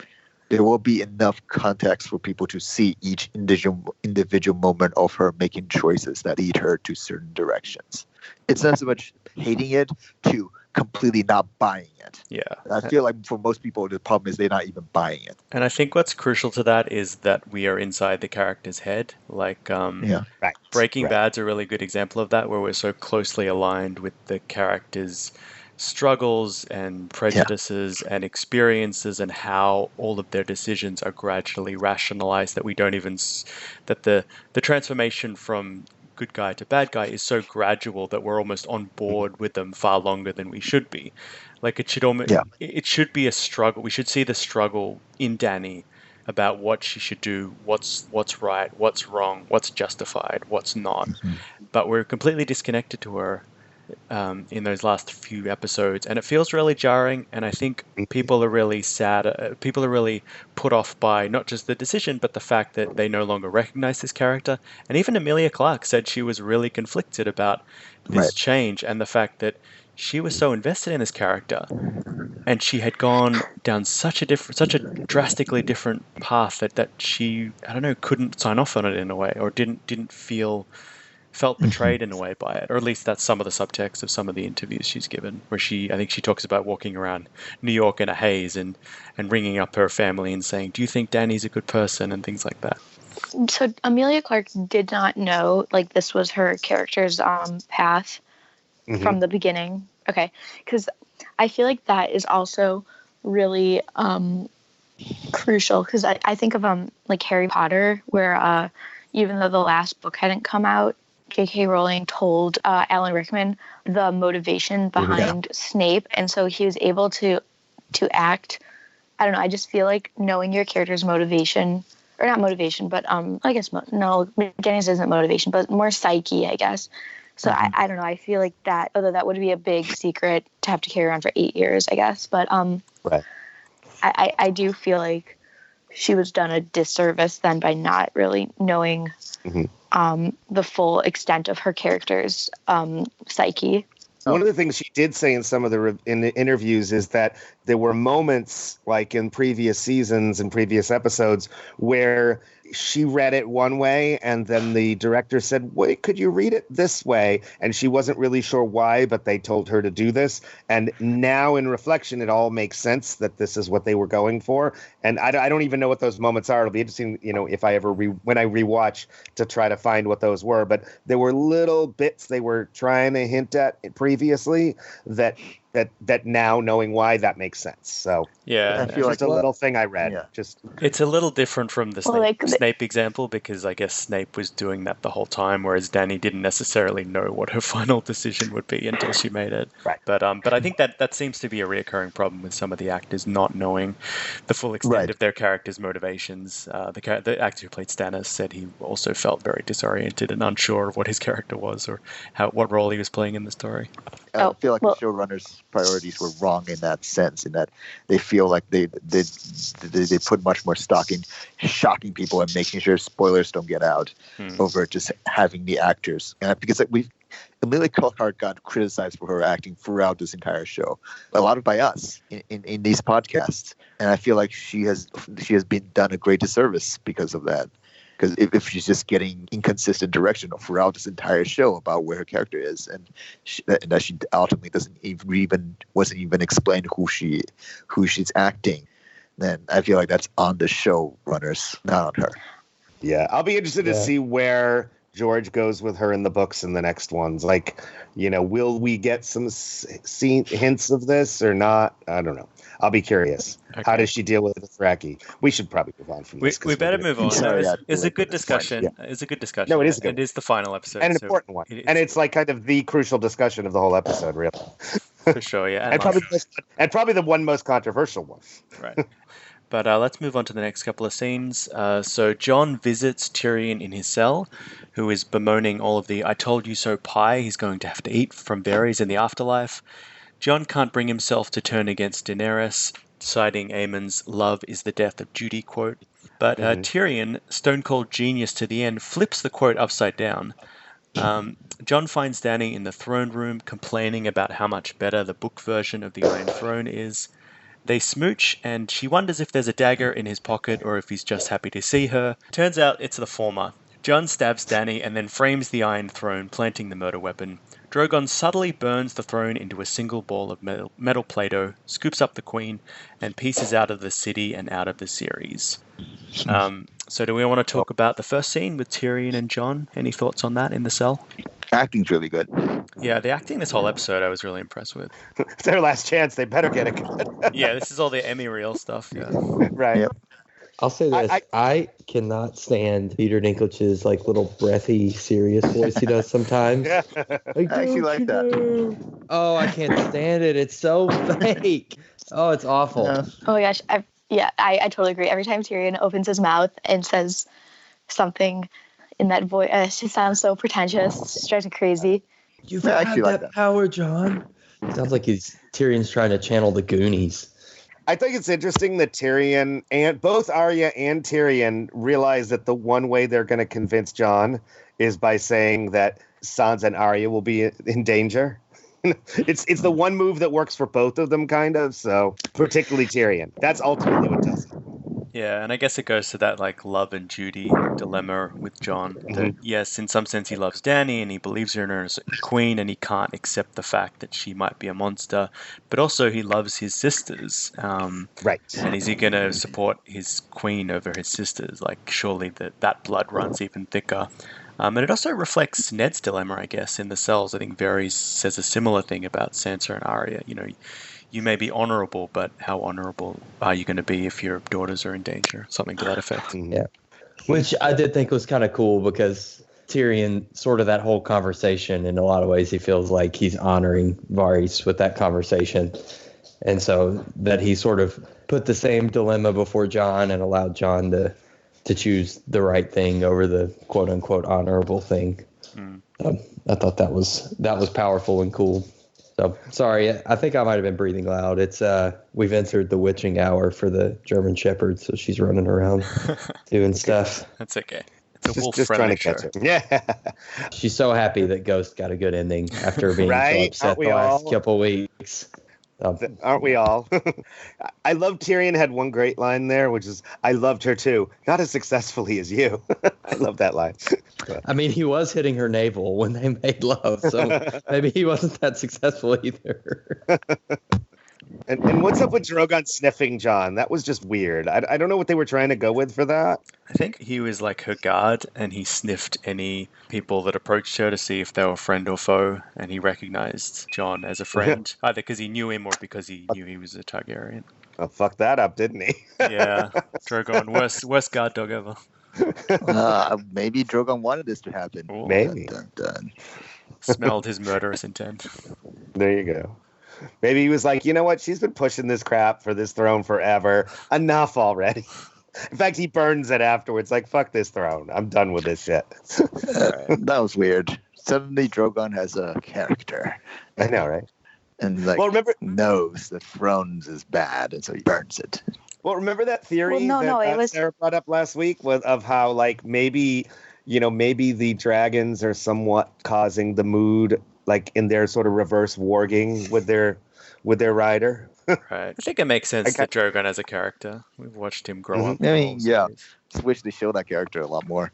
There will be enough context for people to see each individual moment of her making choices that lead her to certain directions. It's not so much hating it to completely not buying it. Yeah. I feel like for most people, the problem is they're not even buying it. And I think what's crucial to that is that we are inside the character's head. Breaking Bad's a really good example of that, where we're so closely aligned with the character's struggles and prejudices and experiences, and how all of their decisions are gradually rationalized, that we don't even, that the transformation from good guy to bad guy is so gradual that we're almost on board with them far longer than we should be. It should be a struggle. We should see the struggle in Dany about what she should do, what's right, what's wrong, what's justified, what's not. But we're completely disconnected to her in those last few episodes, and it feels really jarring. And I think people are really sad. People are really put off by not just the decision, but the fact that they no longer recognize this character. And even Emilia Clarke said she was really conflicted about this change, and the fact that she was so invested in this character, and she had gone down such a drastically different path that she, I don't know, couldn't sign off on it in a way, or felt betrayed in a way by it. Or at least that's some of the subtext of some of the interviews she's given, where I think she talks about walking around New York in a haze and ringing up her family and saying, do you think Dany's a good person, and things like that. So Emilia Clarke did not know this was her character's path from the beginning. Okay, because I feel like that is also really crucial, because I think of Harry Potter, where even though the last book hadn't come out, J.K. Rowling told Alan Rickman the motivation behind Snape, and so he was able to act. I don't know. I just feel like knowing your character's motivation, or not motivation, but I guess no, Dany's isn't motivation, but more psyche, I guess. So I don't know. I feel like that, although that would be a big secret to have to carry around for 8 years, I guess. But I do feel like she was done a disservice then by not really knowing the full extent of her character's psyche. One of the things she did say in some of in the interviews is that there were moments, like in previous seasons and previous episodes, where she read it one way and then the director said, wait, could you read it this way? And she wasn't really sure why, but they told her to do this. And now in reflection, it all makes sense that this is what they were going for. And I don't even know what those moments are. It'll be interesting, if I ever when I rewatch to try to find what those were. But there were little bits they were trying to hint at previously that now, knowing why, that makes sense. So yeah, I feel just a little thing I read. Yeah. It's a little different from the Snape example, because I guess Snape was doing that the whole time, whereas Dany didn't necessarily know what her final decision would be until she made it. Right. But I think that seems to be a reoccurring problem with some of the actors not knowing the full extent of their characters' motivations. The actor who played Stannis said he also felt very disoriented and unsure of what his character was or what role he was playing in the story. I feel like the showrunners' priorities were wrong in that sense, in that they feel like they put much more stock in shocking people and making sure spoilers don't get out over just having the actors. And because Emilia Clarke got criticized for her acting throughout this entire show, a lot of by us in these podcasts, and I feel like she has been done a great disservice because of that. Because if she's just getting inconsistent direction throughout this entire show about where her character is, and that she ultimately wasn't even explained who she's acting, then I feel like that's on the showrunners, not on her. Yeah, I'll be interested to see where George goes with her in the books in the next ones. Like, will we get some hints of this or not? I don't know. I'll be curious. Okay. How does she deal with the Dothraki? We should probably move on from this. We better move on. It's a good discussion. It's a good discussion. No, it is good. It is the final episode. And an important one. And it's like kind of the crucial discussion of the whole episode, really. For sure, yeah. And probably the one most controversial one. Right. But let's move on to the next couple of scenes. So Jon visits Tyrion in his cell, who is bemoaning all of the "I told you so" pie he's going to have to eat from Varys in the afterlife. Jon can't bring himself to turn against Daenerys, citing Aemon's "love is the death of duty" quote. But Tyrion, stone-cold genius to the end, flips the quote upside down. Jon finds Dany in the throne room, complaining about how much better the book version of the Iron Throne is. They smooch, and she wonders if there's a dagger in his pocket or if he's just happy to see her. Turns out it's the former. Jon stabs Dany and then frames the Iron Throne, planting the murder weapon. Drogon subtly burns the throne into a single ball of metal Play-Doh, scoops up the queen, and pieces out of the city and out of the series. So do we want to talk about the first scene with Tyrion and Jon? Any thoughts on that in the cell? Acting's really good. Yeah, the acting this whole episode I was really impressed with. It's their last chance. They better get it good. Yeah, this is all the Emmy reel stuff. Yeah. Right. Yep. I'll say this. I cannot stand Peter Dinklage's little breathy, serious voice he does sometimes. I actually like that. Oh, I can't stand it. It's so fake. Oh, it's awful. Oh my gosh. I totally agree. Every time Tyrion opens his mouth and says something in that voice, it just sounds so pretentious. It drives me crazy. You've had that power, Jon. Sounds like Tyrion's trying to channel the Goonies. I think it's interesting that Tyrion and both Arya and Tyrion realize that the one way they're going to convince Jon is by saying that Sansa and Arya will be in danger. It's the one move that works for both of them, kind of. So particularly Tyrion. That's ultimately what does it. Yeah, and I guess it goes to that love and duty dilemma with Jon. That yes, in some sense he loves Dany and he believes in her as a queen, and he can't accept the fact that she might be a monster. But also he loves his sisters. Right. And is he going to support his queen over his sisters? Surely that blood runs even thicker. And it also reflects Ned's dilemma, I guess, in the cells. I think Varys says a similar thing about Sansa and Arya. You may be honorable, but how honorable are you going to be if your daughters are in danger? Something to that effect. Yeah. Which I did think was kind of cool, because Tyrion, sort of that whole conversation, in a lot of ways, he feels like he's honoring Varys with that conversation. And so that he sort of put the same dilemma before Jon and allowed Jon to choose the right thing over the quote unquote honorable thing. I thought that was powerful and cool. So sorry, I think I might have been breathing loud. It's we've entered the witching hour for the German Shepherd, so she's running around doing stuff. That's okay. It's a Just trying wolf-friendly to catch show. it. Yeah. She's so happy that Ghost got a good ending after being Right? so Aren't upset we the last all? couple weeks. Aren't we all? I love Tyrion had one great line there, which is, I loved her too. Not as successfully as you. I love that line. I mean, he was hitting her navel when they made love, so maybe he wasn't that successful either. And what's up with Drogon sniffing Jon? That was just weird. I don't know what they were trying to go with for that. I think he was like her guard, and he sniffed any people that approached her to see if they were friend or foe, and he recognized Jon as a friend, either because he knew him or because he knew he was a Targaryen. Oh, fuck that up, didn't he? Yeah, Drogon, worst guard dog ever. Maybe Drogon wanted this to happen. Ooh. Maybe. Dun, dun, dun. Smelled his murderous intent. There you go. Maybe he was like, you know what? She's been pushing this crap for this throne forever. Enough already. In fact, he burns it afterwards. Like, fuck this throne. I'm done with this shit. That was weird. Suddenly, Drogon has a character. I know, right? And like, Well, remember- knows that Thrones is bad, and so he burns it. Well, remember that theory that Sarah brought up last week of how, like, maybe the dragons are somewhat causing the mood, like in their sort of reverse warging with their rider. Right. I think it makes sense that Drogon as a character. We've watched him grow up. I mean, yeah. Just wish they showed that character a lot more.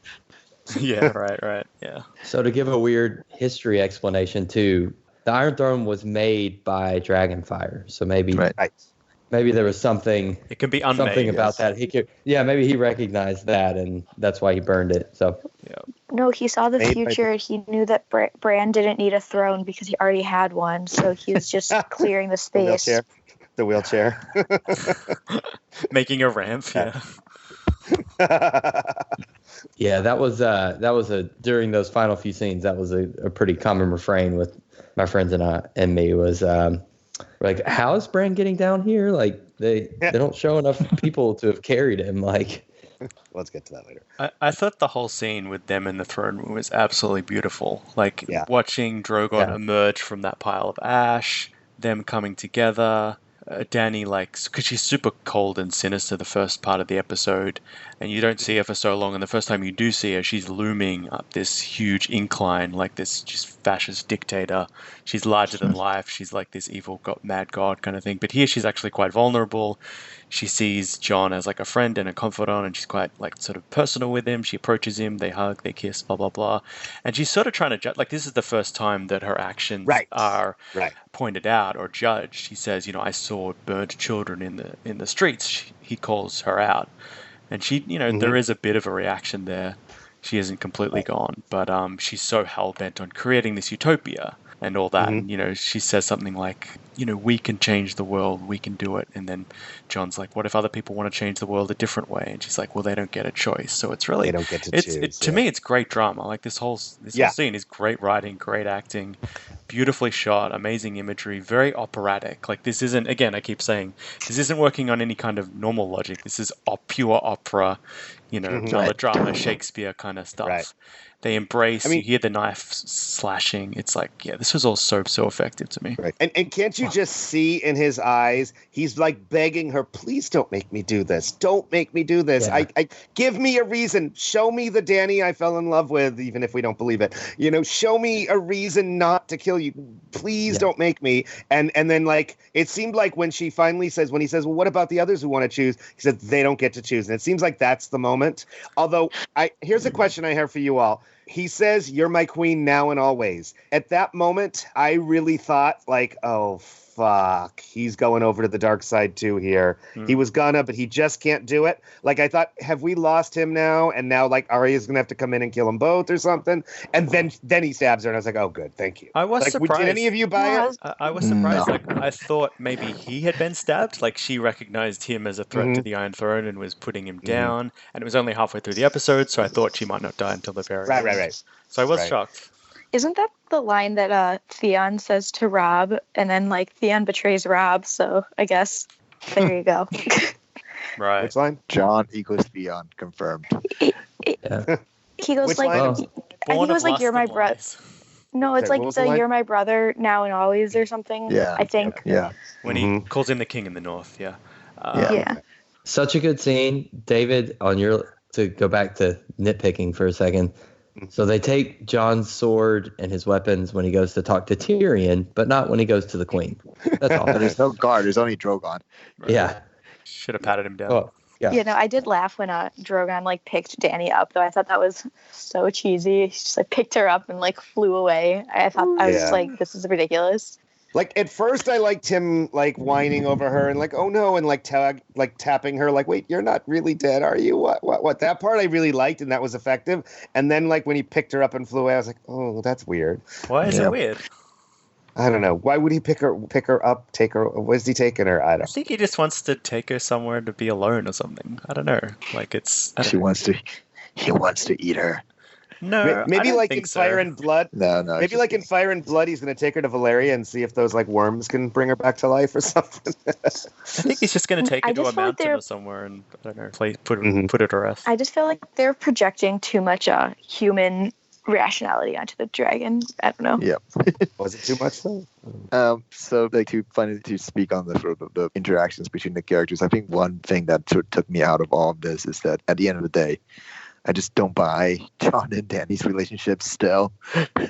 Yeah, right, yeah. So to give a weird history explanation too, the Iron Throne was made by Dragonfire. So maybe maybe there was something. It can be unmade. Something about that. Maybe he recognized that, and that's why he burned it. So yeah. No, he saw the future. He knew that Bran didn't need a throne because he already had one. So he was just clearing the space. The wheelchair. Making a ramp. Yeah. Yeah, that was during those final few scenes. That was a pretty common refrain with my friends and me was like, how is Bran getting down here? Like they don't show enough people to have carried him. Like, let's get to that later. I thought the whole scene with them in the throne room was absolutely beautiful. Like watching Drogon emerge from that pile of ash, them coming together. Dany, because she's super cold and sinister the first part of the episode, and you don't see her for so long, and the first time you do see her, she's looming up this huge incline, like this just fascist dictator. She's larger than life. She's like this evil mad god kind of thing. But here she's actually quite vulnerable. She sees Jon as like a friend and a confidant, and she's quite like sort of personal with him. She approaches him, they hug, they kiss, blah, blah, blah. And she's sort of trying to judge, like this is the first time that her actions are pointed out or judged. She says, I saw burnt children in the streets. He calls her out. And she, there is a bit of a reaction there. She isn't completely gone, but she's so hell-bent on creating this utopia and all that. And, she says something like, we can change the world, we can do it. And then Jon's like, what if other people want to change the world a different way? And she's like, well, they don't get a choice. So it's really, they don't get to choose. To me, it's great drama. Like this whole scene is great writing, great acting, beautifully shot, amazing imagery, very operatic. Like this isn't, again, I keep saying, this isn't working on any kind of normal logic. This is pure opera, melodrama, Shakespeare kind of stuff. Right. They embrace, you hear the knife slashing. It's like, this was all so effective to me. Right. And can't you just see in his eyes, he's like begging her, please don't make me do this. Don't make me do this. Yeah. I give me a reason. Show me the Dany I fell in love with, even if we don't believe it. Show me a reason not to kill you. Please don't make me. And then like, it seemed like when he says, well, what about the others who want to choose? He said, they don't get to choose. And it seems like that's the moment. Although here's a question I have for you all. He says, you're my queen now and always. At that moment, I really thought like, oh, fuck, he's going over to the dark side too here. He was gonna, but he just can't do it. Like I thought, have we lost him now? And now like Arya's gonna have to come in and kill them both or something. And then he stabs her and I was like, oh, good, thank you. I was surprised. Did any of you buy it? I was surprised. No. Like I thought maybe he had been stabbed. Like she recognized him as a threat to the Iron Throne and was putting him down. And it was only halfway through the episode, so I thought she might not die until the very end. Right. So I was shocked. Isn't that the line that Theon says to Robb, and then like Theon betrays Robb? So I guess there you go. Right. Which line? Jon equals Theon, confirmed. He goes Which like, line? I think it was like, you're my brother. No, it's Sorry, like what was the the line? "You're my brother now and always" or something. Yeah. I think. Yeah. When he calls him the king in the north, yeah. Yeah. Yeah. Such a good scene, David. To go back to nitpicking for a second. So they take Jon's sword and his weapons when he goes to talk to Tyrion, but not when he goes to the Queen. That's all. And there's no guard. There's only Drogon. Yeah. Should have patted him down. Oh, yeah. You know, I did laugh when Drogon like picked Dany up, though. I thought that was so cheesy. He just like picked her up and like flew away. I thought I was just like, this is ridiculous. Like at first, I liked him like whining over her and like, oh no, and like tapping her, like, wait, you're not really dead, are you? What? That part I really liked, and that was effective. And then like when he picked her up and flew away, I was like, oh, that's weird. Why is it weird? I don't know. Why would he pick her up, take her? Where's he taking her? I I don't. think he just wants to take her somewhere to be alone or something. I don't know. Like He wants to eat her. No, Maybe I don't like think in so. Fire and Blood. No. Maybe like in Fire and Blood, he's going to take her to Valeria and see if those like worms can bring her back to life or something. I think he's just going to take I her to a just feel like mountain they're- or somewhere and I don't know, put her to rest. I just feel like they're projecting too much human rationality onto the dragon. I don't know. Yeah. Was it too much though? So like to speak on the sort of the interactions between the characters, I think one thing that sort of took me out of all of this is that at the end of the day, I just don't buy Jon and Dany's relationship still. I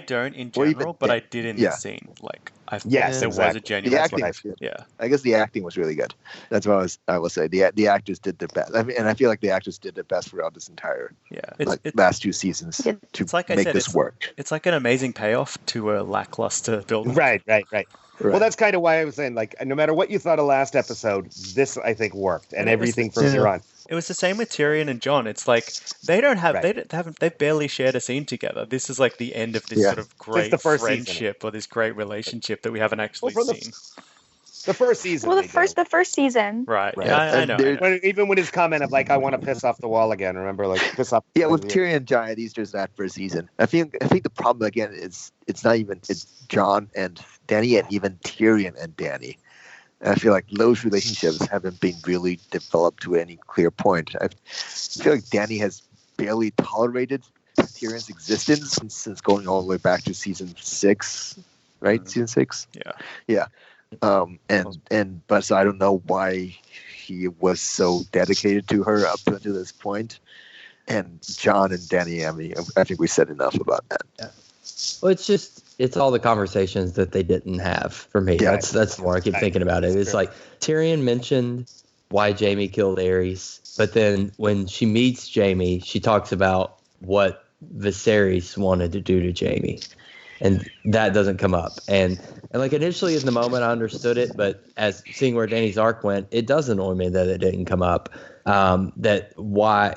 don't in or even- general, but I did in yeah. the scene. Like, I thought Yes, there exactly. was a genuine. The That's acting what I was good. Yeah. I guess the acting was really good. That's what I will say. The actors did their best. I mean, and I feel like the actors did their best throughout this entire last 2 seasons to it's like I make said, this work. It's like an amazing payoff to a lackluster build. Right. Well, that's kind of why I was saying, like, no matter what you thought of last episode, this I think worked, and everything from here on. It was the same with Tyrion and Jon. It's like they've barely shared a scene together. This is like the end of this sort of great the first friendship or this great relationship that we haven't actually seen. The first season. Well, the first season. Right. Yeah, I know. Even with his comment of like, I want to piss off the wall again. Remember, like piss off. Yeah, with Tyrion and Jon, at least there's that first season. I think the problem again is it's Jon and Dany and even Tyrion and Dany. And I feel like those relationships haven't been really developed to any clear point. I feel like Dany has barely tolerated Tyrion's existence since going all the way back to season 6, right? Season 6. Yeah. But so I don't know why he was so dedicated to her up until this point. And Jon and Dany, I mean, I think we said enough about that. Yeah. Well, it's all the conversations that they didn't have for me. Yeah. That's the more I keep thinking about it. It's like Tyrion mentioned why Jaime killed Aerys, but then when she meets Jaime, she talks about what Viserys wanted to do to Jaime. And that doesn't come up. And like initially in the moment I understood it, but as seeing where Dany's arc went, it does annoy me that it didn't come up. That why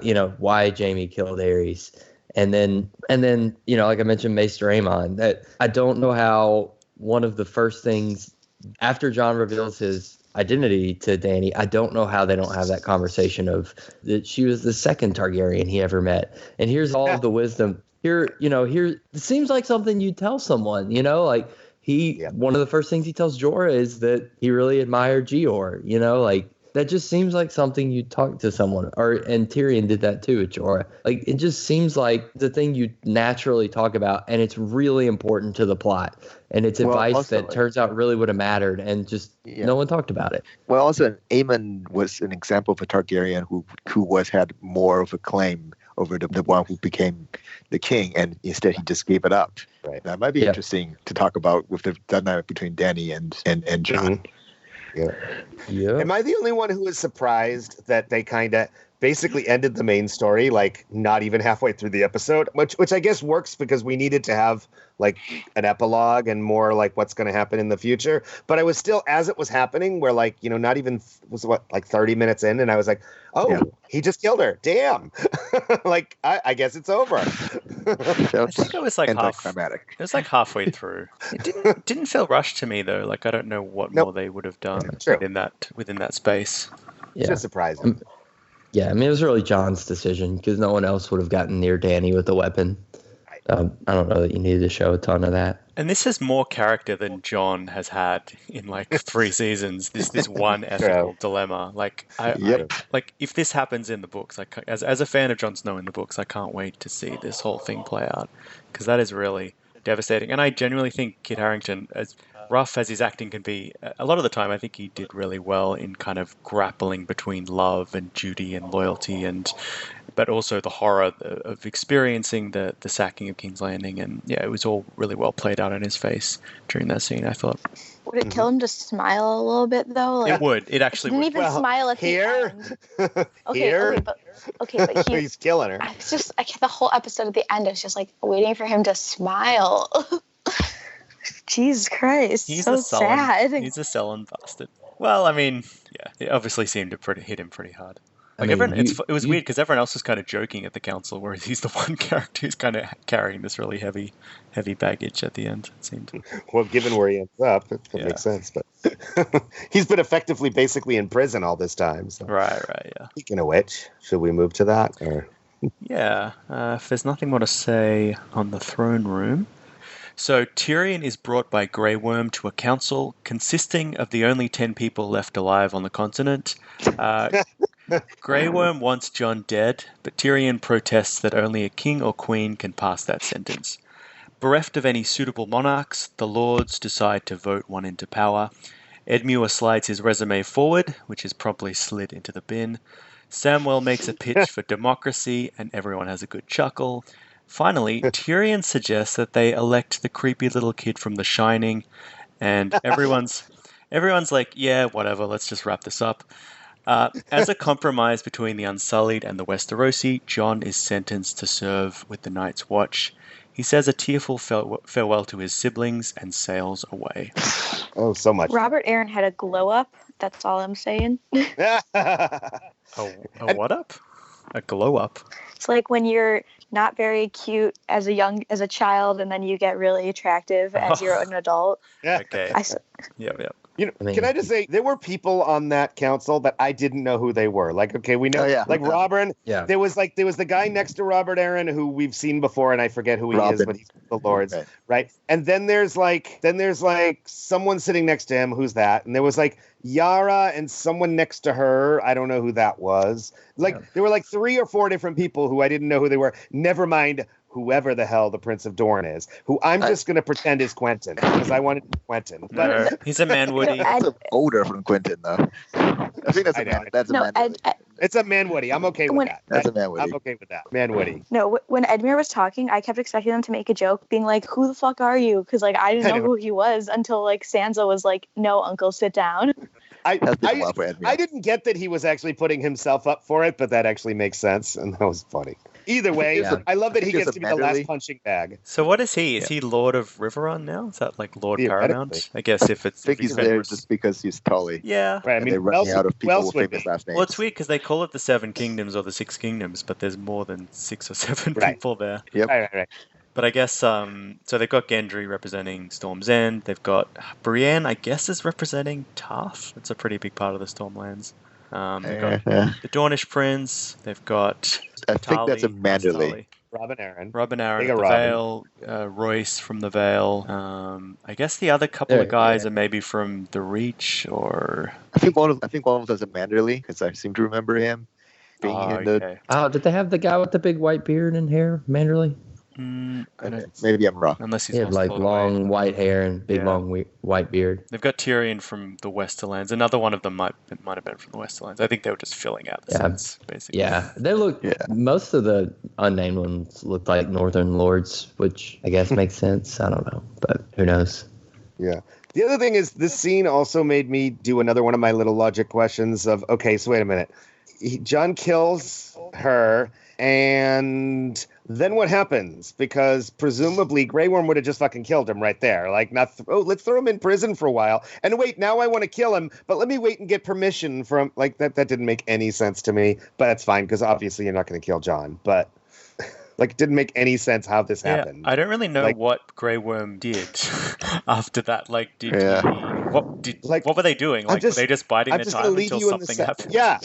Jaime killed Aerys. And then, like I mentioned, Maester Aemon, that I don't know how one of the first things after Jon reveals his identity to Dany, I don't know how they don't have that conversation of that she was the second Targaryen he ever met. And here's all of the wisdom. Here, it seems like something you'd tell someone, like one of the first things he tells Jorah is that he really admired Jeor, like that just seems like something you'd talk to someone, and Tyrion did that too with Jorah. Like, it just seems like the thing you naturally talk about, and it's really important to the plot. And it's advice that turns out really would have mattered, and just no one talked about it. Well, also, Aemon was an example of a Targaryen who had more of a claim over the one who became the king, and instead he just gave it up. Right. That might be interesting to talk about with the dynamic between Dany and Jon. Mm-hmm. Yeah. Am I the only one who is surprised that they kind of basically ended the main story like not even halfway through the episode, which I guess works because we needed to have like an epilogue and more like what's going to happen in the future. But I was still, as it was happening, where like, not even was like 30 minutes in, and I was like, he just killed her. Damn. Like, I guess it's over. I think it was like anticlimactic. It was like halfway through. It didn't feel rushed to me though. Like, I don't know what more they would have done within that space. Yeah. Just surprising. Yeah, I mean, it was really Jon's decision because no one else would have gotten near Dany with a weapon. I don't know that you needed to show a ton of that. And this has more character than John has had in like 3 seasons. This one ethical dilemma. Like like if this happens in the books, like as a fan of Jon Snow in the books, I can't wait to see this whole thing play out because that is really devastating. And I genuinely think Kit Harington, as rough as his acting can be, a lot of the time I think he did really well in kind of grappling between love and duty and loyalty but also the horror of experiencing the sacking of King's Landing. And yeah, it was all really well played out in his face during that scene, I thought. Would it kill him to smile a little bit though? Like, it would. It actually didn't would. even smile at the end. Okay, but he's killing her. I was just the whole episode at the end, I was just like waiting for him to smile. Jesus Christ, he's so sad. He's a sullen bastard. Well, I mean, yeah, it obviously seemed to hit him pretty hard. Like it was weird because everyone else was kind of joking at the council, whereas he's the one character who's kind of carrying this really heavy baggage at the end, it seemed. Well, given where he ends up, it makes sense. But he's been effectively basically in prison all this time. So. Right, yeah. Speaking of which, should we move to that? Or? Yeah, if there's nothing more to say on the throne room. So Tyrion is brought by Grey Worm to a council consisting of the only 10 people left alive on the continent. Grey Worm wants Jon dead, but Tyrion protests that only a king or queen can pass that sentence. Bereft of any suitable monarchs, the lords decide to vote one into power. Edmure slides his resume forward, which is promptly slid into the bin. Samwell makes a pitch for democracy, and everyone has a good chuckle. Finally, Tyrion suggests that they elect the creepy little kid from The Shining, and everyone's like, yeah, whatever, let's just wrap this up. As a compromise between the Unsullied and the Westerosi, Jon is sentenced to serve with the Night's Watch. He says a tearful farewell to his siblings and sails away. Oh, so much. Robert Aaron had a glow up. That's all I'm saying. A what up? A glow up. It's like when you're not very cute as a child, and then you get really attractive as you're an adult. Okay. Yep. Can I just say there were people on that council that I didn't know who they were. Like, okay, we know, Robert. Yeah. There was the guy next to Robert Aaron who we've seen before, and I forget who he is, but he's the Lords, right? And then there's like someone sitting next to him. Who's that? And there was like Yara and someone next to her. I don't know who that was. There were like 3 or 4 different people who I didn't know who they were. Never mind whoever the hell the Prince of Dorne is, who I'm just going to pretend is Quentin because I wanted Quentin. But he's a man, Woody. That's older from Quentin, though. I think that's a man. That's a man. It's a man Woody. I'm okay with that. That's a man Woody. I'm okay with that. Man Woody. No, when Edmure was talking, I kept expecting them to make a joke, being like, "Who the fuck are you?" Because like I didn't know who he was until like Sansa was like, "No, Uncle, sit down." I didn't get that he was actually putting himself up for it, but that actually makes sense, and that was funny. Either way, I love that he gets to be the last punching bag. So what is he? Is he Lord of Riverrun now? Is that like Lord Paramount? I guess if it's... I think he's there just because he's Tully. Yeah. Right, I mean, they're running out of people with famous last names. Well, it's weird because they call it the 7 Kingdoms or the 6 Kingdoms, but there's more than 6 or 7 people there. Yep. Right. But I guess, so they've got Gendry representing Storm's End. They've got Brienne, I guess, is representing Tarth. It's a pretty big part of the Stormlands. They've got the Dornish Prince. They've got I think that's a Manderley. Robin Aaron, the Vale, Royce from the Vale. I guess the other couple of guys are maybe from the Reach, or I think one of them is a Manderley because I seem to remember him being in the. Oh, did they have the guy with the big white beard and hair, Manderley? Maybe I'm wrong. Unless he's like long white hair and big long white beard. They've got Tyrion from the Westerlands. Another one of them might have been from the Westerlands. I think they were just filling out the sets, basically. Yeah, they look. Yeah. Most of the unnamed ones look like Northern Lords, which I guess makes sense. I don't know, but who knows? Yeah. The other thing is, this scene also made me do another one of my little logic questions of, okay, so wait a minute. Jon kills her, and then what happens? Because presumably Grey Worm would have just fucking killed him right there. Like, let's throw him in prison for a while. And wait, now I want to kill him, but let me wait and get permission from, like, that didn't make any sense to me. But that's fine, because obviously you're not going to kill Jon. But, like, it didn't make any sense how this happened. I don't really know what Grey Worm did after that. Like, did he what were they doing? Like, were they just biding their time until something happened? Yeah,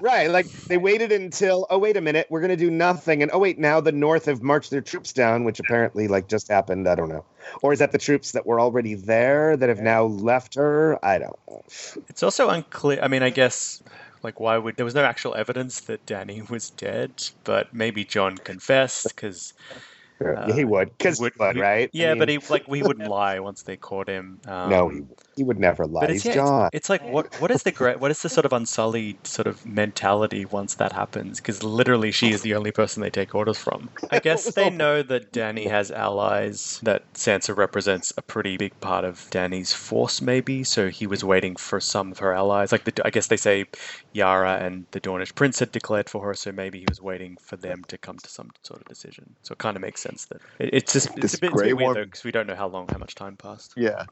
right. Like, they waited until, oh, wait a minute, we're going to do nothing. And, oh, wait, now the North have marched their troops down, which apparently, like, just happened. I don't know. Or is that the troops that were already there that have now left her? I don't know. It's also unclear. I mean, I guess, like, there was no actual evidence that Danny was dead, but maybe John confessed because... he would, right? Yeah, but he wouldn't lie once they caught him. No, he would never lie. But He's John. It's like what is the sort of unsullied sort of mentality once that happens? Because literally, she is the only person they take orders from. I guess they know that Danny has allies. That Sansa represents a pretty big part of Danny's force, maybe. So he was waiting for some of her allies. Like I guess they say Yara and the Dornish prince had declared for her, so maybe he was waiting for them to come to some sort of decision. So it kind of makes sense that it's a bit weird though, because we don't know how much time passed. Yeah,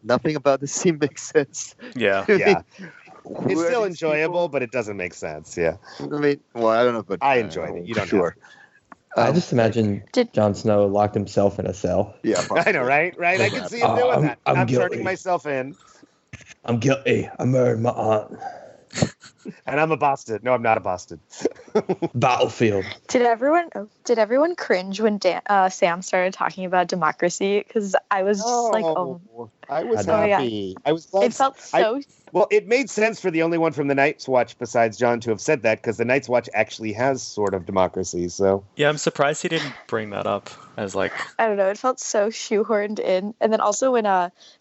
nothing about this scene makes sense. Yeah. It's still enjoyable, but it doesn't make sense. Yeah. I mean, well, I don't know, but I enjoyed it. You don't sure. I just imagine Jon Snow locked himself in a cell. Yeah, I know, right? I can see him doing that. I'm turning myself in. I'm guilty. I murdered my aunt. And I'm a bastard. No, I'm not a bastard. Battlefield. Did everyone cringe when Sam started talking about democracy? Because I was just like, oh. I was happy. I was glad. It felt so... Well, it made sense for the only one from the Night's Watch besides John to have said that, because the Night's Watch actually has sort of democracy, so... Yeah, I'm surprised he didn't bring that up as, like... I don't know, it felt so shoehorned in. And then also when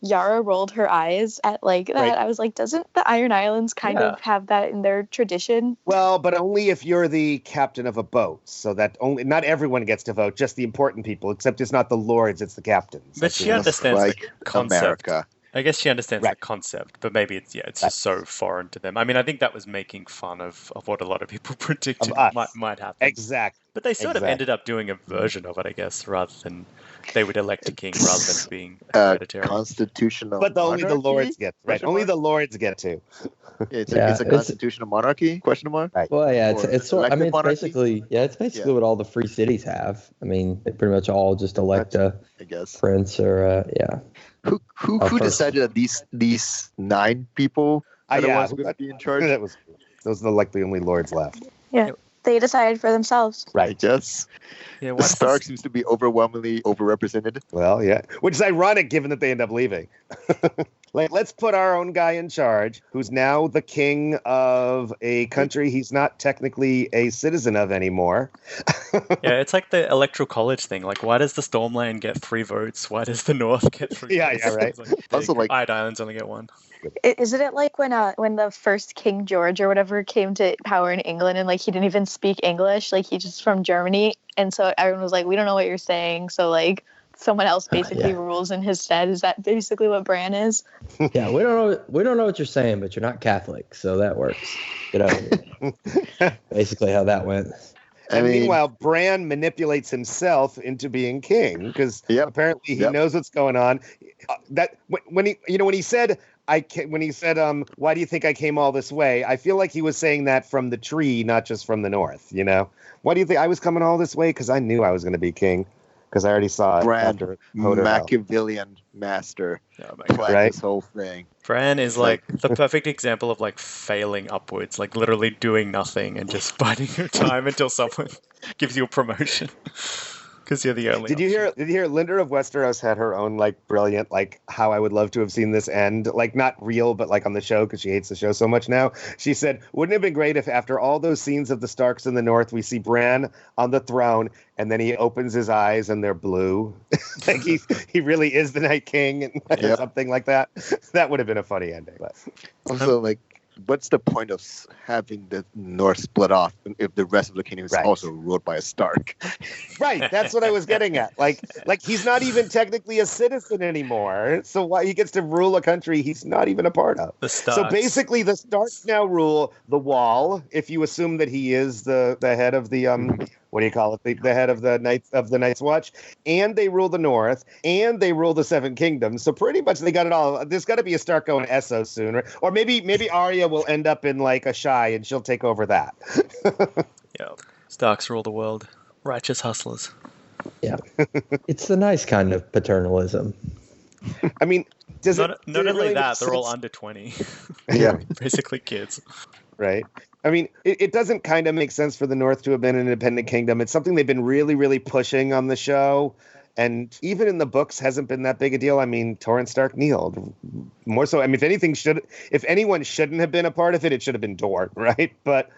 Yara rolled her eyes at, like, that, right. I was like, doesn't the Iron Islands kind of have that in their tradition? Well, but only if you're the captain of a boat, so that not everyone gets to vote, just the important people, except it's not the lords, it's the captains. But she understands like the concept. America. I guess she understands the concept, but maybe it's just so foreign to them. I mean, I think that was making fun of what a lot of people predicted might happen. Exactly. But they sort of ended up doing a version of it, I guess, rather than they would elect a king rather than being hereditary. Constitutional But only the lords get only the lords get to. It's a constitutional monarchy? Question mark. Right. Well, yeah, it's sort. I mean, it's basically what all the free cities have. I mean, they pretty much all just elect a prince or Who decided that these 9 people are the ones who would be in charge? Those are the only lords left. Yeah. They decided for themselves. Right. Yes. Yeah, the Stark seems to be overwhelmingly overrepresented. Well, yeah. Which is ironic given that they end up leaving. Let's put our own guy in charge, who's now the king of a country he's not technically a citizen of anymore. Yeah, it's like the electoral college thing. Like, why does the Stormland get 3 votes? Why does the North get 3 votes? Yeah, right. Also, like, Iron Islands only get 1. Isn't it like when the first King George or whatever came to power in England and like he didn't even speak English, like he's just from Germany, and so everyone was like, we don't know what you're saying, so like someone else basically rules in his stead. Is that basically what Bran is? Yeah, we don't know what you're saying, but you're not Catholic, so that works. Get out of here. Basically how that went. And meanwhile, Bran manipulates himself into being king because apparently he knows what's going on. That when he said, why do you think I came all this way? I feel like he was saying that from the tree, not just from the north. You know, why do you think I was coming all this way? Because I knew I was going to be king. Because I already saw it. Bran, Machiavellian master, this whole thing. Bran is like the perfect example of like failing upwards, like literally doing nothing and just biding your time until someone gives you a promotion. Because you're the only. Did you hear Linda of Westeros had her own like brilliant like how I would love to have seen this end, like not real but like on the show because she hates the show so much now. She said, wouldn't it have been great if after all those scenes of the Starks in the north we see Bran on the throne and then he opens his eyes and they're blue, like he really is the Night King and something like that. That would have been a funny ending. But also like, what's the point of having the North split off if the rest of the kingdom is also ruled by a Stark? Right, that's what I was getting at. Like he's not even technically a citizen anymore. So why he gets to rule a country he's not even a part of? The Starks. So basically, the Starks now rule the Wall. If you assume that he is the head of the what do you call it? The head of the Night's Watch, and they rule the North, and they rule the Seven Kingdoms. So pretty much they got it all. There's got to be a Stark going Essos soon, right? Or maybe Arya will end up in like a Shy and she'll take over that. Yeah, Starks rule the world, righteous hustlers. Yeah, it's the nice kind of paternalism. I mean, does Not it? not did it only really that, make they're all sense? under 20. Yeah. Basically kids. Right. I mean, it doesn't kind of make sense for the North to have been an independent kingdom. It's something they've been really, really pushing on the show. And even in the books hasn't been that big a deal. I mean, Torrhen Stark kneeled. More so, I mean, if anyone shouldn't have been a part of it, it should have been Dorne, right? But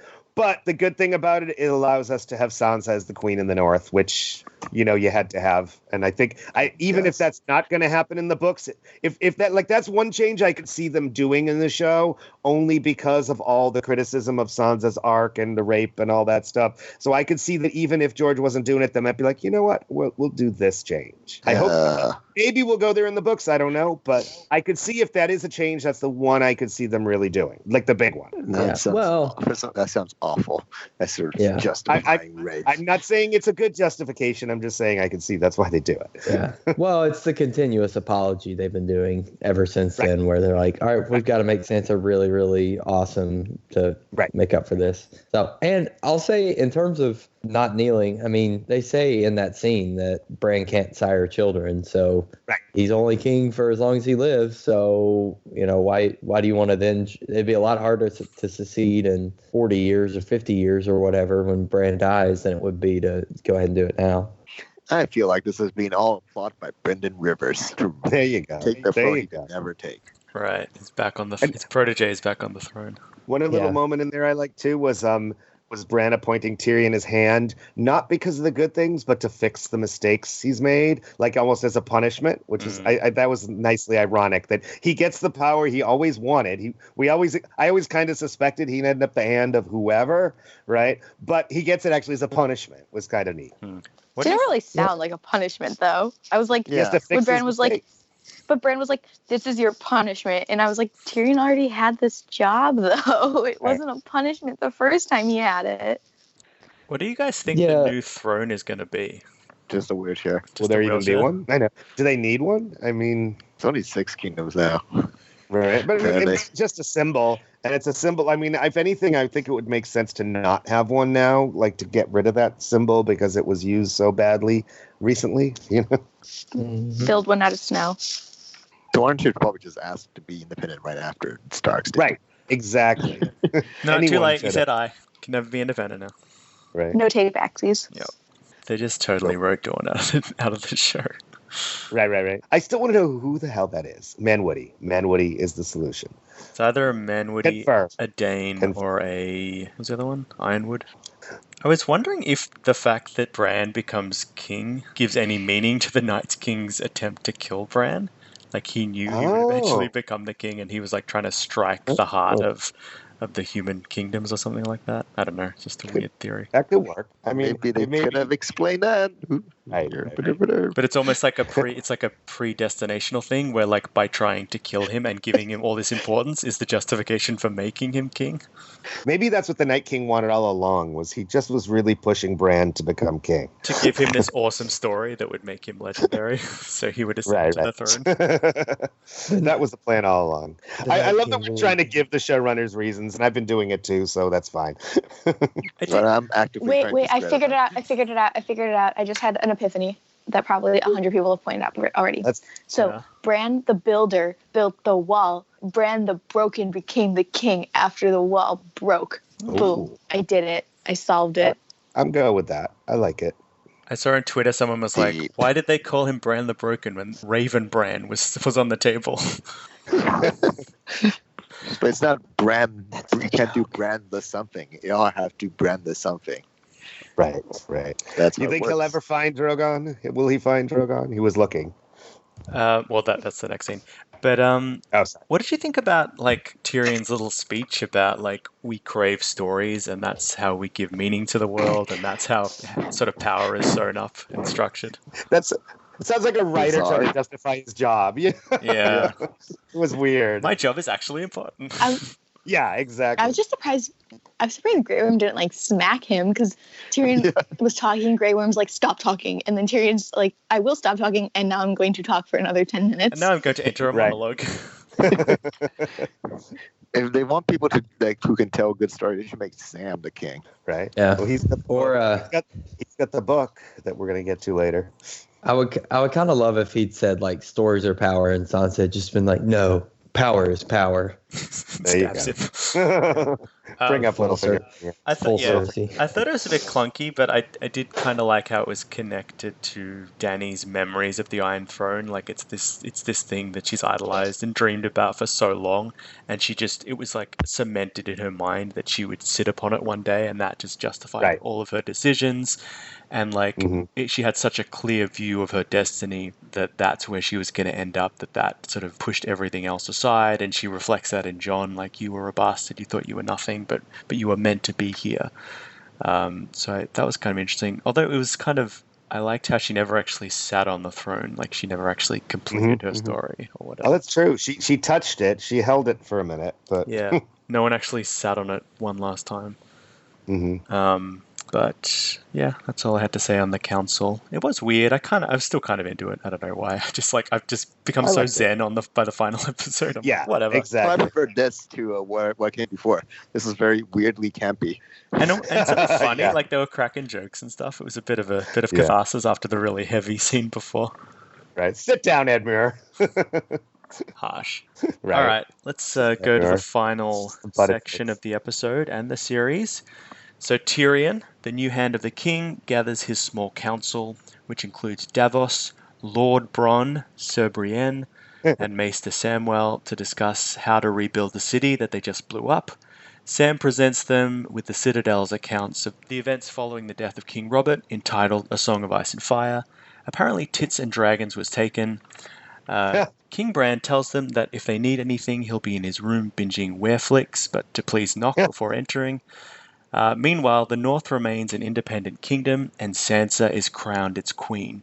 the good thing about it, it allows us to have Sansa as the queen in the North, which, you know, you had to have. And I think even if that's not going to happen in the books, if that, like, that's one change I could see them doing in the show, only because of all the criticism of Sansa's arc and the rape and all that stuff. So I could see that even if George wasn't doing it, they might be like, you know what, we'll do this change. I hope maybe we'll go there in the books. I don't know, but I could see if that is a change, that's the one I could see them really doing, like the big one. That sounds awful. That's sort of justifying rape. I'm not saying it's a good justification. I'm just saying I can see that's why they do it. Yeah. Well, it's the continuous apology they've been doing ever since then, where they're like, all right, we've got to make Sansa really, really awesome to make up for this. So, and I'll say in terms of not kneeling, I mean, they say in that scene that Bran can't sire children, so he's only king for as long as he lives. So, you know, why do you want to then? It'd be a lot harder to succeed in 40 years or 50 years or whatever when Bran dies than it would be to go ahead and do it now. I feel like this has been all a plot by Brendan Rivers to there you go. Take the throne he can never take. Right, his protege is back on the throne. One little moment in there I like too was Bran appointing Tyrion his hand, not because of the good things, but to fix the mistakes he's made, like almost as a punishment, which is that was nicely ironic that he gets the power he always wanted. I always kind of suspected he'd end up the hand of whoever, right? But he gets it actually as a punishment. Was kind of neat. It didn't really sound like a punishment, though. I was like, when Bran was like, but Bran was like, this is your punishment. And I was like, Tyrion already had this job, though. It wasn't a punishment the first time he had it. What do you guys think the new throne is going to be? Just a weird chair. Will there even be one? I know. Do they need one? I mean... It's only 6 kingdoms now. Right. But it's just a symbol. And it's a symbol. I mean, if anything, I think it would make sense to not have one now, like to get rid of that symbol because it was used so badly recently, you know? Build one out of snow. Dorne should probably just ask to be independent right after Stark's did. Right. Exactly. No, too late. You said I can never be independent now. Right. No take backsies. Yep. They just totally wrote Dorne out of the show. Right. I still want to know who the hell that is. Manwoody. Manwoody is the solution. It's either a Manwoody, a Dane, or a... What's the other one? Ironwood. I was wondering if the fact that Bran becomes king gives any meaning to the Night King's attempt to kill Bran. Like, he knew he would eventually become the king, and he was, like, trying to strike the heart of the human kingdoms or something like that. I don't know. It's just a weird theory. That could work. I mean, maybe they could have explained that. Right. But it's almost like a predestinational thing where, like, by trying to kill him and giving him all this importance is the justification for making him king. Maybe that's what the Night King wanted all along, was he just was really pushing Bran to become king. To give him this awesome story that would make him legendary, so he would ascend to the throne. That was the plan all along. I love that we're trying to give the showrunners reasons, and I've been doing it too, so that's fine. But I'm actively Wait, I figured it out. I just had an epiphany that probably 100 people have pointed out already. Bran the Builder built the wall. Bran the Broken became the king after the wall broke. Ooh. Boom. I did it. I solved it. I'm going with that. I like it. I saw on Twitter someone was like, why did they call him Bran the Broken when Raven Bran was on the table? But it's not Bran. You can't do Bran the something. You all have to Bran the something. Right. That's you think he'll ever find Drogon? Will he find Drogon? He was looking. Well, that's the next scene. But what did you think about, like, Tyrion's little speech about, like, we crave stories and that's how we give meaning to the world and that's how sort of power is sewn up and structured? It sounds like a writer trying to justify his job. Yeah. It was weird. My job is actually important. Yeah, exactly. I was just surprised. I was surprised Grey Worm didn't, like, smack him because Tyrion was talking. Grey Worm's like, stop talking. And then Tyrion's like, I will stop talking. And now I'm going to talk for another 10 minutes. And now I'm going to enter a monologue. If they want people to, like, who can tell good stories, they should make Sam the king. Right. Yeah. Well, he's got the book that we're going to get to later. I would kind of love if he'd said like stories are power, and Sansa had just been like, no, power is power. There you Stabs go. him. Bring up full Littlefinger. Yeah. I Full thought, Cersei. I thought it was a bit clunky, but I did kind of like how it was connected to Dany's memories of the Iron Throne. Like it's this thing that she's idolized and dreamed about for so long, and it was like cemented in her mind that she would sit upon it one day, and that just justified Right. all of her decisions. And like Mhm. she had such a clear view of her destiny that that's where she was going to end up. That sort of pushed everything else aside, and she reflects that in Jon. Like, you were a bastard, you thought you were nothing, but you were meant to be here. That was kind of interesting. Although it was I liked how she never actually sat on the throne. Like, she never actually completed her story or whatever. Oh, that's true. She touched it. She held it for a minute, but Yeah, no one actually sat on it one last time. But yeah, that's all I had to say on the council. It was weird. I'm still kind of into it. I don't know why. I've just become so zen by the final episode. I'm like, whatever. Exactly. I prefer this to what came before. This was very weirdly campy. And sort of funny. Yeah. Like, they were cracking jokes and stuff. It was a bit of catharsis after the really heavy scene before. Right. Sit down, Edmure. Harsh. Right. All right, let's go to the final section of the episode and the series. So Tyrion, the new hand of the king, gathers his small council, which includes Davos, Lord Bronn, Sir Brienne, and Maester Samwell, to discuss how to rebuild the city that they just blew up. Sam presents them with the Citadel's accounts of the events following the death of King Robert, entitled A Song of Ice and Fire. Apparently Tits and Dragons was taken. King Bran tells them that if they need anything, he'll be in his room binging Wereflicks, but to please knock before entering. Meanwhile, the North remains an independent kingdom, and Sansa is crowned its queen.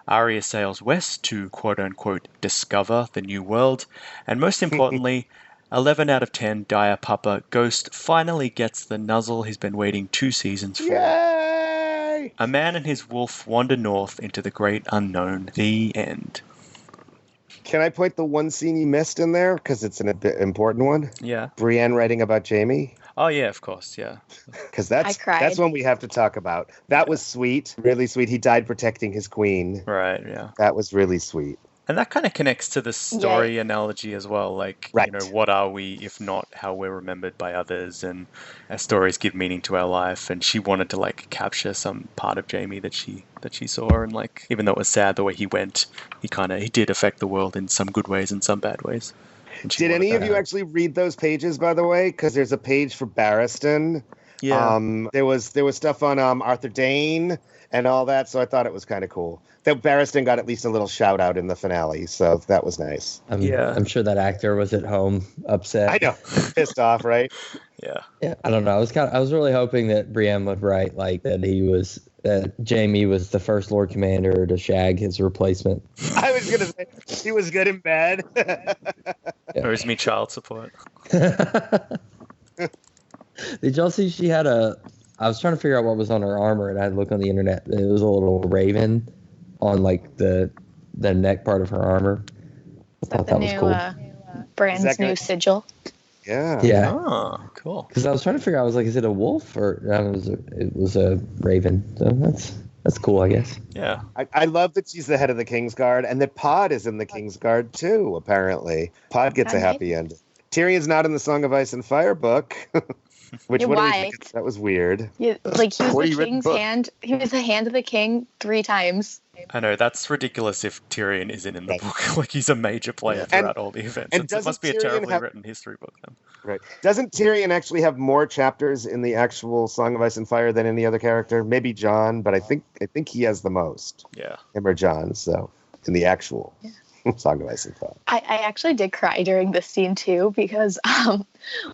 Arya sails west to quote-unquote discover the new world, and most importantly, 11 out of 10 Dire Papa Ghost finally gets the nuzzle he's been waiting 2 seasons for. Yay! A man and his wolf wander north into the great unknown. The end. Can I point the one scene you missed in there? Because it's an important one. Yeah. Brienne writing about Jaime. Oh, yeah, of course, yeah. Because I cried. that's one we have to talk about. That was sweet, really sweet. He died protecting his queen. Right, yeah. That was really sweet. And that kind of connects to the story analogy as well. Like, Right. you know, what are we if not how we're remembered by others? And our stories give meaning to our life. And she wanted to, like, capture some part of Jaime that she saw. And, like, even though it was sad the way he went, he did affect the world in some good ways and some bad ways. Did any of you actually read those pages, by the way? Because there's a page for Barristan. Yeah. There was stuff on Arthur Dane and all that, so I thought it was kind of cool. That Barristan got at least a little shout out in the finale, so that was nice. I'm sure that actor was at home upset. I know, pissed off, right? Yeah. Yeah, I don't know. I was really hoping that Brienne would write like that Jaime was the first Lord Commander to shag his replacement. I was gonna say he was good in bed. Or is me child support? Did y'all see she had I was trying to figure out what was on her armor, and I had to look on the internet. It was a little raven on like the neck part of her armor. I thought that was cool. Bran's new sigil. Yeah. Yeah. Oh, cool. Because I was trying to figure out, I was like, is it a wolf or it was a raven? So that's cool, I guess. Yeah. I love that she's the head of the Kingsguard, and that Pod is in the Kingsguard too, apparently. Pod gets a happy ending. Tyrion's not in the Song of Ice and Fire book. Which Yeah, what do we why? think? That was weird. Yeah, like he was What the do you read king's book? hand. He was the hand of the king 3 times. I know, that's ridiculous if Tyrion isn't in the Right. book. Like, he's a major player throughout all the events. and It doesn't must be a Tyrion terribly have- written history book then. Right. Doesn't Tyrion actually have more chapters in the actual Song of Ice and Fire than any other character? Maybe Jon, but I think he has the most. Yeah. Him or Jon, so in the actual Song of Ice and Fire. I actually did cry during this scene too, because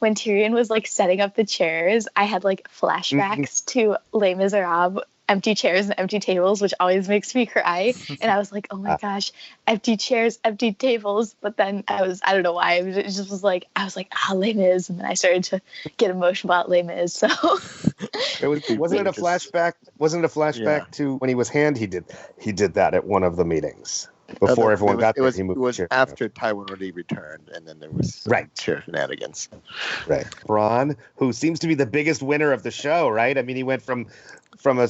when Tyrion was like setting up the chairs, I had like flashbacks to Les Miserables, empty chairs and empty tables, which always makes me cry. And I was like, oh my gosh, empty chairs, empty tables. But then I don't know why, it just was like, I was like, Les Mis, and then I started to get emotional about Les Mis. So Wasn't it a flashback? Wasn't it a flashback to when he was Hand? He did that at one of the meetings. Before everyone got there, he moved It was the chair. after Tywin already returned, and then there was chair shenanigans. Right. Bronn, who seems to be the biggest winner of the show, right? I mean, he went from from a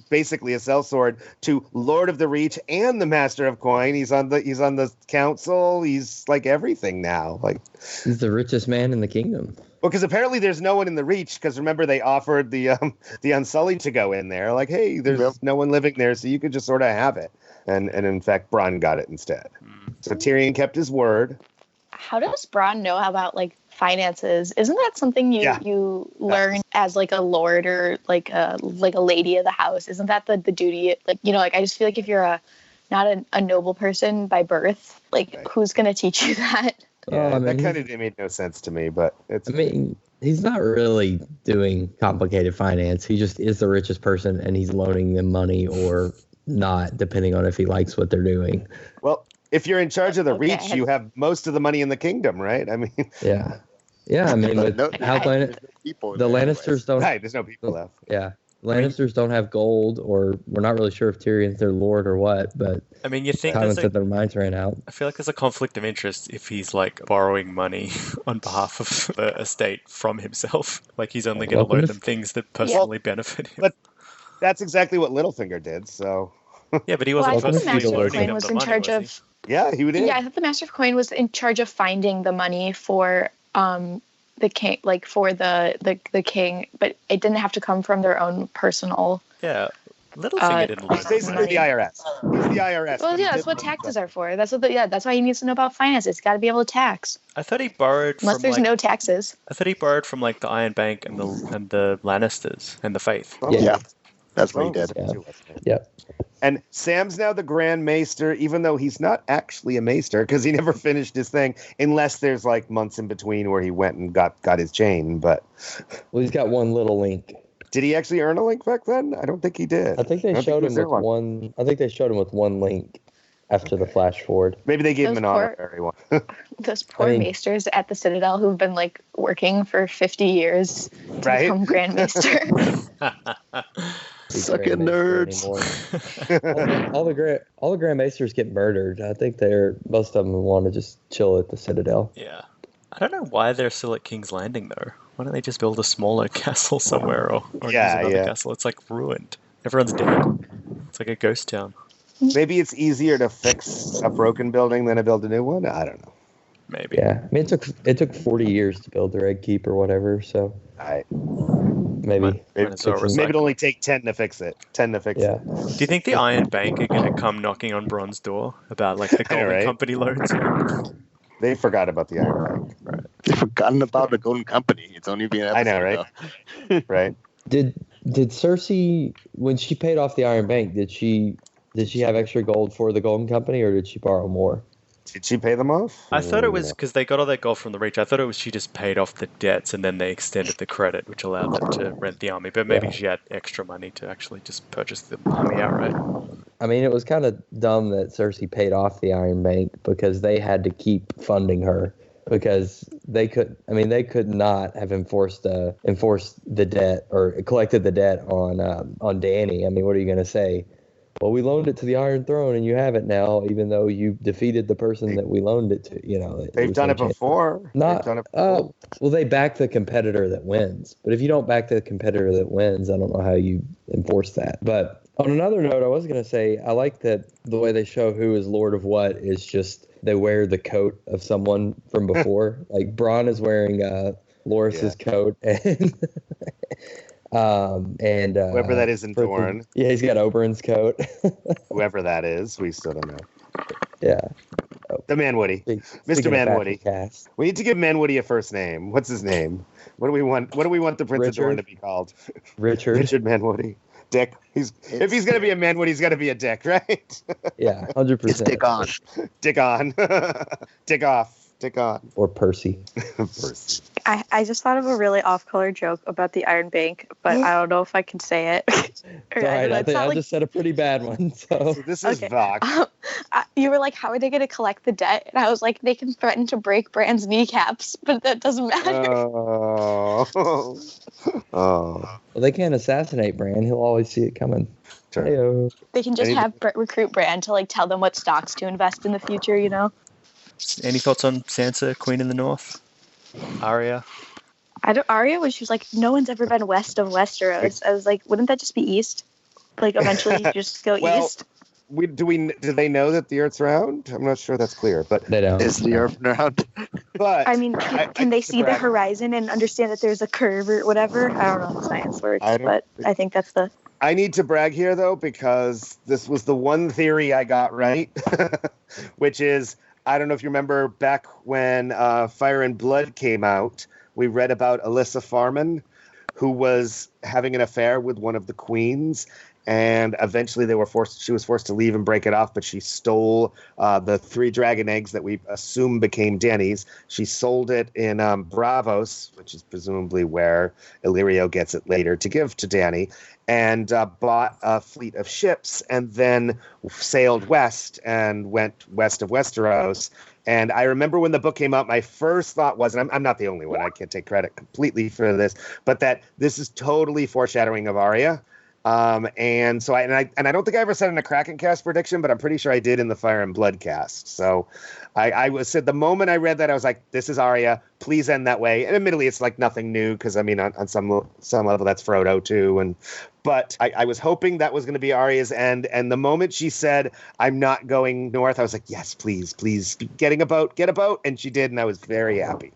basically a sellsword to Lord of the Reach and the Master of Coin. He's on the council. He's like everything now. Like he's the richest man in the kingdom. Well, because apparently there's no one in the Reach. Because remember, they offered the Unsullied to go in there. Like, hey, there's no one living there, so you could just sort of have it. And in fact, Bronn got it instead. So Tyrion kept his word. How does Bronn know about like finances? Isn't that something you learn as like a lord or like a lady of the house? Isn't that the duty? Like, you know, like I just feel like if you're not a noble person by birth, like who's gonna teach you that? Yeah, that kind of made no sense to me, but it's. I mean, he's not really doing complicated finance. He just is the richest person, and he's loaning them money or not, depending on if he likes what they're doing. Well, if you're in charge of the Reach, you have most of the money in the kingdom, right? I mean, yeah. I mean, with the Lannisters don't. Right, there's no people left. Yeah, Lannisters don't have gold, or we're not really sure if Tyrion's their lord or what. But I mean, you think that their minds ran out. I feel like there's a conflict of interest if he's like borrowing money on behalf of the estate from himself. Like he's only going to loan them things that personally benefit him. But that's exactly what Littlefinger did. So. Yeah, but he wasn't personally loading them the money, was he? Yeah, he would. Yeah, I thought the Master of Coin was in charge of finding the money for the king, like for the king, but it didn't have to come from their own personal. Yeah, Littlefinger didn't lose. He's basically the IRS. He's the IRS. Well, yeah, that's what taxes are for. That's why he needs to know about finances. He's got to be able to tax. I thought he borrowed unless there's no taxes. I thought he borrowed from like the Iron Bank and the Lannisters and the Faith. Yeah. That's what he did. Yep. And Sam's now the Grand Maester, even though he's not actually a Maester because he never finished his thing, unless there's like months in between where he went and got his chain. But he's got one little link. Did he actually earn a link back then? I don't think he did. I think they showed him with one. I think they showed him with one link after the flash forward. Maybe they gave him an honorary one. Those poor maesters at the Citadel who've been like working for 50 years to become Grand Maester. Sucking nerds. all the Grand Maesters get murdered. I think most of them want to just chill at the Citadel. Yeah. I don't know why they're still at King's Landing though. Why don't they just build a smaller castle somewhere or use another castle? It's like ruined. Everyone's dead. It's like a ghost town. Maybe it's easier to fix a broken building than to build a new one. I don't know. Maybe. Yeah. I mean, it took 40 years to build the Red Keep or whatever. So. Maybe it'll only take 10 to fix it. Do you think the Iron Bank are going to come knocking on Bronn's door about like the Golden Company loans? They forgot about the Iron Bank. Right. They've forgotten about the Golden Company. It's only been an episode. I know, right? Right. Did Cersei, when she paid off the Iron Bank, did she have extra gold for the Golden Company, or did she borrow more? Did she pay them off? I thought it was because they got all that gold from the Reach. I thought it was she just paid off the debts and then they extended the credit, which allowed them to rent the army. But maybe she had extra money to actually just purchase the army outright. I mean, it was kind of dumb that Cersei paid off the Iron Bank because they had to keep funding her because they could not have enforced the debt or collected the debt on Dany. I mean, what are you going to say? Well, we loaned it to the Iron Throne, and you have it now, even though you defeated the person that we loaned it to. You know, they've done it before. Well, they back the competitor that wins. But if you don't back the competitor that wins, I don't know how you enforce that. But on another note, I was going to say I like that the way they show who is Lord of what is just they wear the coat of someone from before. Like Bronn is wearing Loras's coat, and. Whoever that is in Dorne. Yeah, he's got Oberyn's coat. Whoever that is, we still don't know. Yeah. The Manwoody. Mr. Manwoody. We need to give Manwoody a first name. What's his name? What do we want the Prince of Dorne to be called? Richard Manwoody. Dick. If he's gonna be a Manwoody, he's gotta be a dick, right? Yeah, 100%. It's Dick on. Dick on. Dick off. Dick on. Or Percy. Percy. I just thought of a really off-color joke about the Iron Bank, but I don't know if I can say it. All right, I think I just said a pretty bad one. So this is Vox. You were like, how are they going to collect the debt? And I was like, they can threaten to break Bran's kneecaps, but that doesn't matter. Oh. Well, they can't assassinate Bran. He'll always see it coming. Sure. They can just recruit Bran to like tell them what stocks to invest in the future, you know? Any thoughts on Sansa, Queen in the North? Arya? Arya was just like, no one's ever been west of Westeros. I was like, wouldn't that just be east? Like eventually just go east. Do they know that the Earth's round? I'm not sure that's clear, but They don't. Is the Earth round? But I mean, can they see the horizon and understand that there's a curve or whatever? I don't know how science works, but I think that's the. I need to brag here though, because this was the one theory I got right, which is, I don't know if you remember back when Fire and Blood came out, we read about Alyssa Farman, who was having an affair with one of the queens. And eventually she was forced to leave and break it off, but she stole the 3 dragon eggs that we assume became Dany's. She sold it in Bravos, which is presumably where Illyrio gets it later to give to Dany, and bought a fleet of ships and then sailed west and went west of Westeros. And I remember when the book came out, my first thought was, and I'm not the only one, I can't take credit completely for this, but that this is totally foreshadowing of Arya. And so I don't think I ever said in a KrakenCast prediction, but I'm pretty sure I did in the Fire and Blood cast. So I said the moment I read that, I was like, this is Arya. Please end that way. And admittedly, it's like nothing new because I mean, on some level, that's Frodo too. But I was hoping that was going to be Arya's end. And the moment she said, I'm not going north, I was like, yes, please, get a boat. And she did. And I was very happy.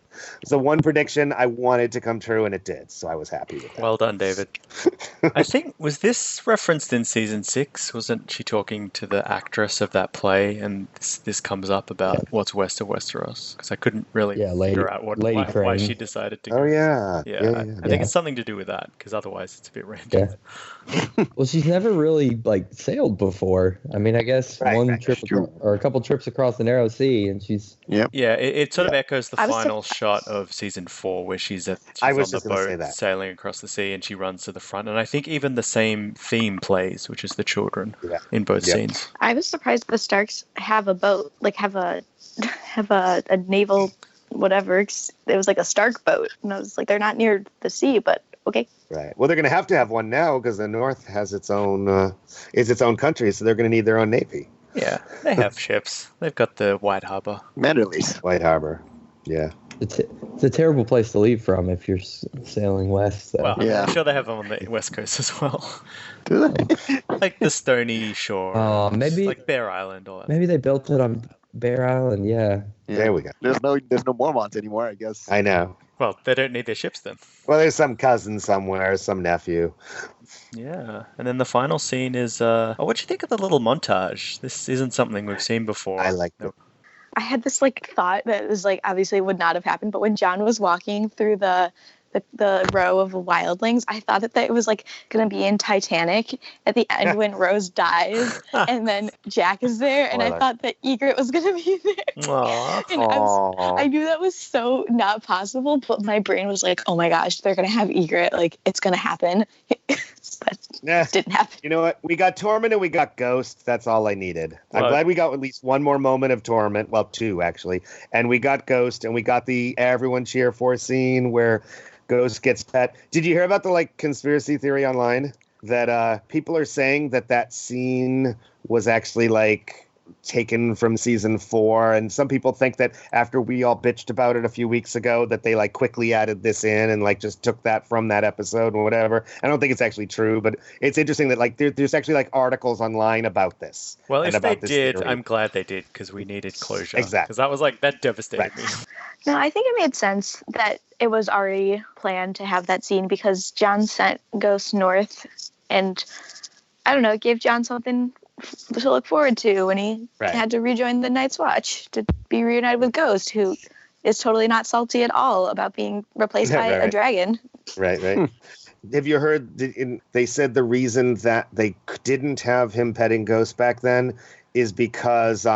So one prediction I wanted to come true, and it did. So I was happy with that. Well done, David. I think, was this referenced in season 6? Wasn't she talking to the actress of that play? And this comes up about what's west of Westeros? Because I couldn't really figure out why she decided to go. Oh, yeah. I think it's something to do with that, because otherwise it's a bit random. Yeah. Well, she's never really sailed before. I mean, I guess one trip or a couple trips across the Narrow Sea, and she's... Yeah, it sort of echoes the final shot of season 4 where she's on the boat sailing across the sea and she runs to the front. And I think even the same theme plays, which is the children in both scenes. I was surprised the Starks have a boat, have a naval whatever. It was like a Stark boat. And I was like, they're not near the sea, but okay. Right. Well, they're going to have one now because the North has its own country, so they're going to need their own navy. Yeah, they have ships. They've got the White Harbor. Manderleys. White Harbor. Yeah. It's a terrible place to leave from if you're sailing west. So. Well, I'm sure they have them on the west coast as well. Do they? Like the Stony Shore. Maybe like Bear Island. All that. Maybe they built it on Bear Island. Yeah. There we go. There's no Mormonts anymore, I guess. I know. Well, they don't need their ships then. Well, there's some cousin somewhere, some nephew. Yeah, and then the final scene is, what'd you think of the little montage? This isn't something we've seen before. I liked it. I had this thought that was obviously would not have happened, but when Jon was walking through the row of wildlings, I thought that it was going to be in Titanic at the end when Rose dies and then Jack is there, and I thought that Ygritte was going to be there. Aww. And I knew that was so not possible, but my brain was like, oh my gosh, they're going to have Ygritte, it's going to happen. But it didn't happen. You know what? We got Torment and we got Ghost. That's all I needed. I'm glad we got at least one more moment of Torment. Well, 2 actually. And we got Ghost, and we got the everyone cheer for scene where Ghost gets pet. Did you hear about the conspiracy theory online that people are saying that scene was actually taken from season 4, and some people think that after we all bitched about it a few weeks ago that they quickly added this in and just took that from that episode or whatever. I don't think it's actually true, but it's interesting that there's actually articles online about this. Well, if they did, I'm glad they did, because we needed closure. Exactly. Because that was that devastated me. No, I think it made sense that it was already planned to have that scene because Jon sent Ghost north, and I don't know, it gave Jon something to look forward to when he had to rejoin the Night's Watch to be reunited with Ghost, who is totally not salty at all about being replaced by a dragon. Right. Have you heard? They said the reason that they didn't have him petting Ghost back then is because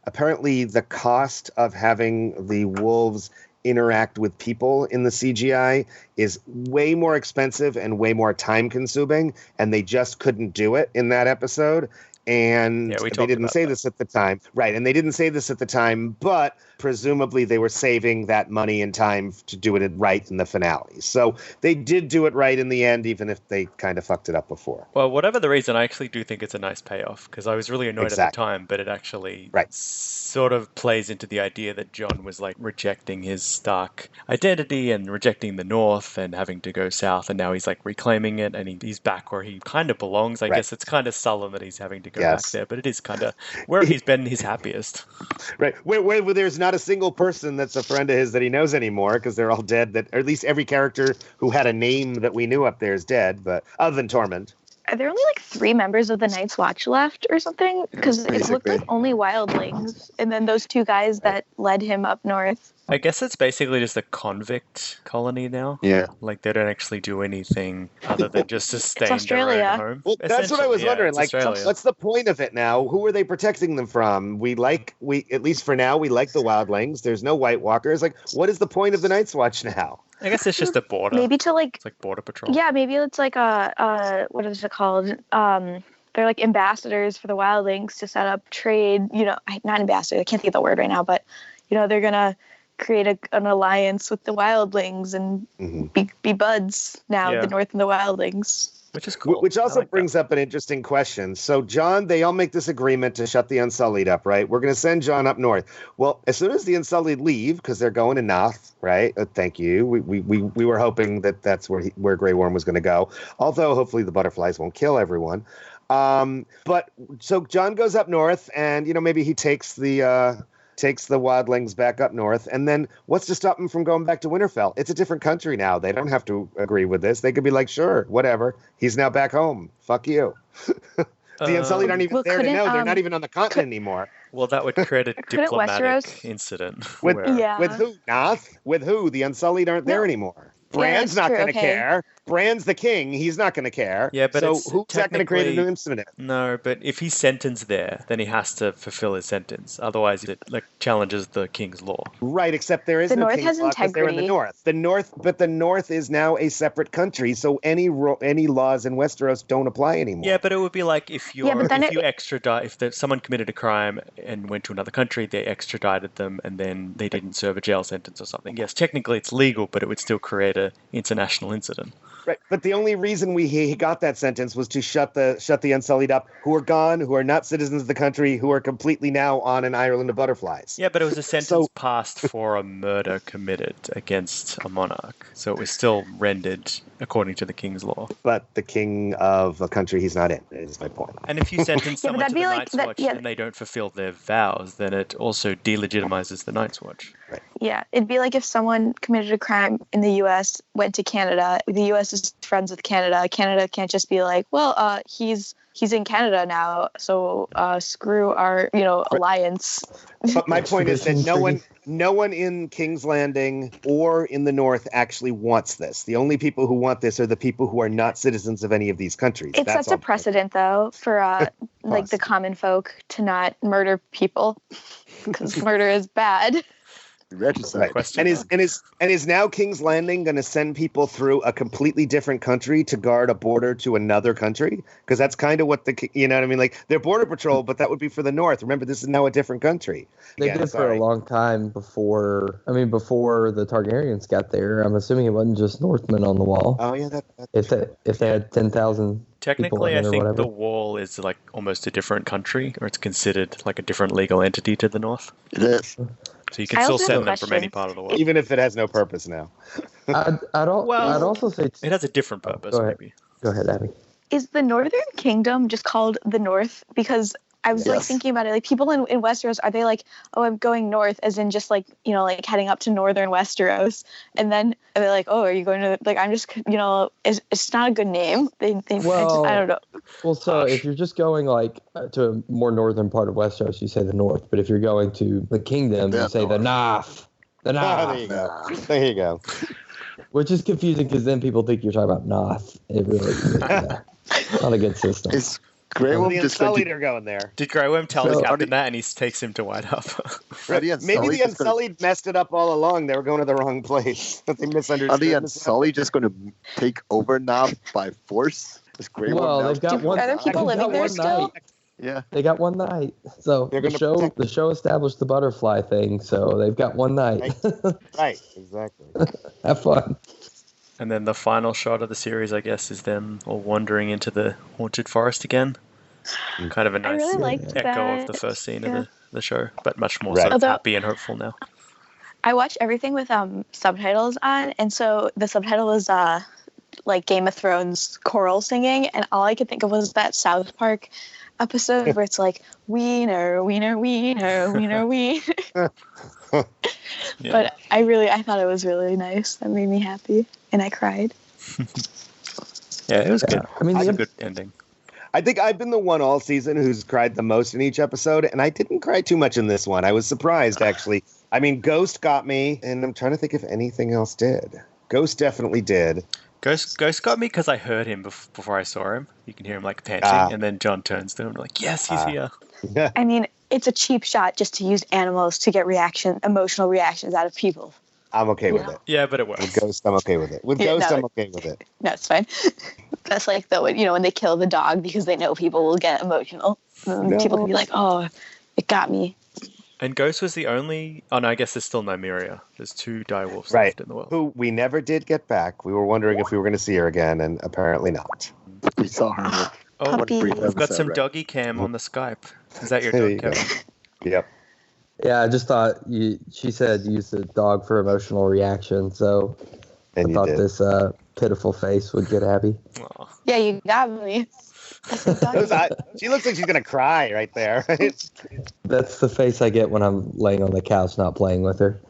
apparently the cost of having the wolves interact with people in the CGI is way more expensive and way more time consuming, and they just couldn't do it in that episode. And Yeah, we they talked didn't about say that. this at the time. Right. And they didn't say this at the time, but presumably they were saving that money in time to do it right in the finale. So they did do it right in the end, even if they kind of fucked it up before. Well, whatever the reason, I actually do think it's a nice payoff because I was really annoyed at the Exactly. time, but it actually Right. sort of plays into the idea that John was like rejecting his Stark identity and rejecting the North and having to go south, and now he's like reclaiming it and he's back where he kind of belongs. I Right. guess it's kind of sullen that he's having to go Yes. back there, but it is kind of where he's been his happiest. Right. Where there's not a single person that's a friend of his that he knows anymore because they're all dead. That, or at least every character who had a name that we knew up there is dead, but other than Tormund. Are there only like 3 members of the Night's Watch left or something? Because it looked like basically. only wildlings, and then those 2 guys that led him up north. I guess it's basically just a convict colony now. Yeah. Like they don't actually do anything other than just sustain their Australia. own home. Well, that's what I was Essentially, yeah, wondering. it's Like, Australia. what's the point of it now? Who are they protecting them from? We at least for now, we like the wildlings. There's no White Walkers. Like, what is the point of the Night's Watch now? I guess it's just a border. Maybe to like, It's like border patrol. yeah, maybe it's like what is it called? They're like ambassadors for the wildlings to set up trade. Not ambassador. I can't think of the word right now, but they're gonna create an alliance with the wildlings and be buds now. Yeah. The North and the wildlings. Which is cool. Which also I like brings up an interesting question. So, John, they all make this agreement to shut the Unsullied up, right? We're going to send John up north. Well, as soon as the Unsullied leave, because they're going to Noth, right? Thank you. We were hoping that that's where Grey Worm was going to go. Although, hopefully, the butterflies won't kill everyone. But so John goes up north, and maybe he takes the wildlings back up north, and then what's to stop him from going back to Winterfell? It's a different country now. They don't have to agree with this. They could be like, sure, whatever. He's now back home. Fuck you. The Unsullied aren't even there to know. They're not even on the continent anymore. Well, that would create a diplomatic Westeros- incident. With where- with who? Noth? With who? The Unsullied aren't there anymore. Bran's that's not true, going to okay. care. Bran's the king. He's not going to care. Yeah, but so it's who's that going to create a new technically- incident? No, but if he's sentenced there, then he has to fulfill his sentence. Otherwise, it challenges the king's law. Right, except there is The no North king's has law 'cause they're in the integrity. North. But the North is now a separate country, so any laws in Westeros don't apply anymore. Yeah, but it would be like if but then you extradite, someone committed a crime and went to another country, they extradited them, and then they didn't serve a jail sentence or something. Yes, technically it's legal, but it would still create an international incident. Right, but the only reason he got that sentence was to shut the Unsullied up, who are gone, who are not citizens of the country, who are completely now on an Ireland of butterflies. Yeah, but it was a sentence passed for a murder committed against a monarch, so it was still rendered according to the king's law. But the king of a country he's not in is my point. And if you sentence Yeah, but someone to that'd the be like Night's that- Watch yeah. and they don't fulfill their vows, then it also delegitimizes the Night's Watch. Yeah, it'd be like if someone committed a crime in the U.S., went to Canada. The U.S. is friends with Canada. Canada can't just be like, well, he's in Canada now, so screw our alliance. But my point is that no one in King's Landing or in the North actually wants this. The only people who want this are the people who are not citizens of any of these countries. It That's sets a all. precedent, though, for like the common folk to not murder people, because murder is bad. Regicide. Question. And is now King's Landing going to send people through a completely different country to guard a border to another country? Because that's kind of what you know what I mean? Like, they're border patrol, but that would be for the North. Remember, this is now a different country. They did for a long time before the Targaryens got there. I'm assuming it wasn't just Northmen on the wall. Oh yeah, If they had 10,000 Technically, I people in it or think whatever. the wall is like almost a different country, or it's considered like a different legal entity to the north. It is. So you can I still also have send them from any questions. part of the world. even if it has no purpose now. I'd also say It has a different purpose, Go ahead. maybe. Go ahead, Abby. Is the Northern Kingdom just called the North? Because I was like Yes. thinking about it. Like people in Westeros, are they like, oh, I'm going north, as in just like like heading up to northern Westeros, and then are they like, oh, are you going to like? I'm just it's not a good name. I don't know. Well, so if you're just going like to a more northern part of Westeros, you say the north. But if you're going to the kingdom, you say the Nath. The Ah, there Nath. you go. There you go. Which is confusing because then people think you're talking about Noth. It really is not a good system. Is Grey The Worm just going Unsullied to... are going there. Did Grey Worm tell So the are captain the- that, and he takes him to White Up? Are the Maybe Unsullied the just gonna- Unsullied messed it up all along. They were going to the wrong place. But they misunderstood. Are the Unsullied just going to take over now by force? Is Grey Worm Well, now they've got one. Are there people they've living got there one still? night. Yeah. They got one night. So They're the gonna show protect- the show established the butterfly thing, so they've got one night. Right, exactly. Have fun. And then the final shot of the series, I guess, is them all wandering into the haunted forest again. Kind of a I nice really liked echo of that. the first scene Yeah. of the show, but much more Right. sort of Although- happy and hopeful now. I watch everything with subtitles on, and so the subtitle was like Game of Thrones choral singing, and all I could think of was that South Park episode where it's like wiener, wiener, wiener, wiener, wiener. Yeah. But I thought it was really nice. That made me happy, and I cried. Yeah, it was good. I mean, It's the a good ending. I think I've been the one all season who's cried the most in each episode, and I didn't cry too much in this one. I was surprised, actually. I mean, Ghost got me, and I'm trying to think if anything else did. Ghost definitely did. Ghost got me because I heard him before I saw him. You can hear him like panting, and then John turns to him like, "Yes, he's here." I mean, it's a cheap shot just to use animals to get emotional reactions out of people. I'm okay with it. Yeah, but it works. With Ghost, I'm okay with it. With Yeah, Ghost, no. I'm okay with it. No, it's fine. That's like when they kill the dog because they know people will get emotional. No. People can be like, "Oh, it got me." And Ghost was the only. Oh no, I guess there's still Nymeria. There's 2 direwolves Right. left in the world. Who we never did get back. We were wondering if we were going to see her again, and apparently not. We saw her. Oh, Puppy. brief we've got episode, some right? doggy cam on the Skype. Is that your There you dog, go. Kevin? Yep. Yeah, I just thought she said use the dog for emotional reaction, so And I you thought did. this pitiful face would get happy. Aw. Yeah, you got me. She looks like she's going to cry right there. That's the face I get when I'm laying on the couch not playing with her.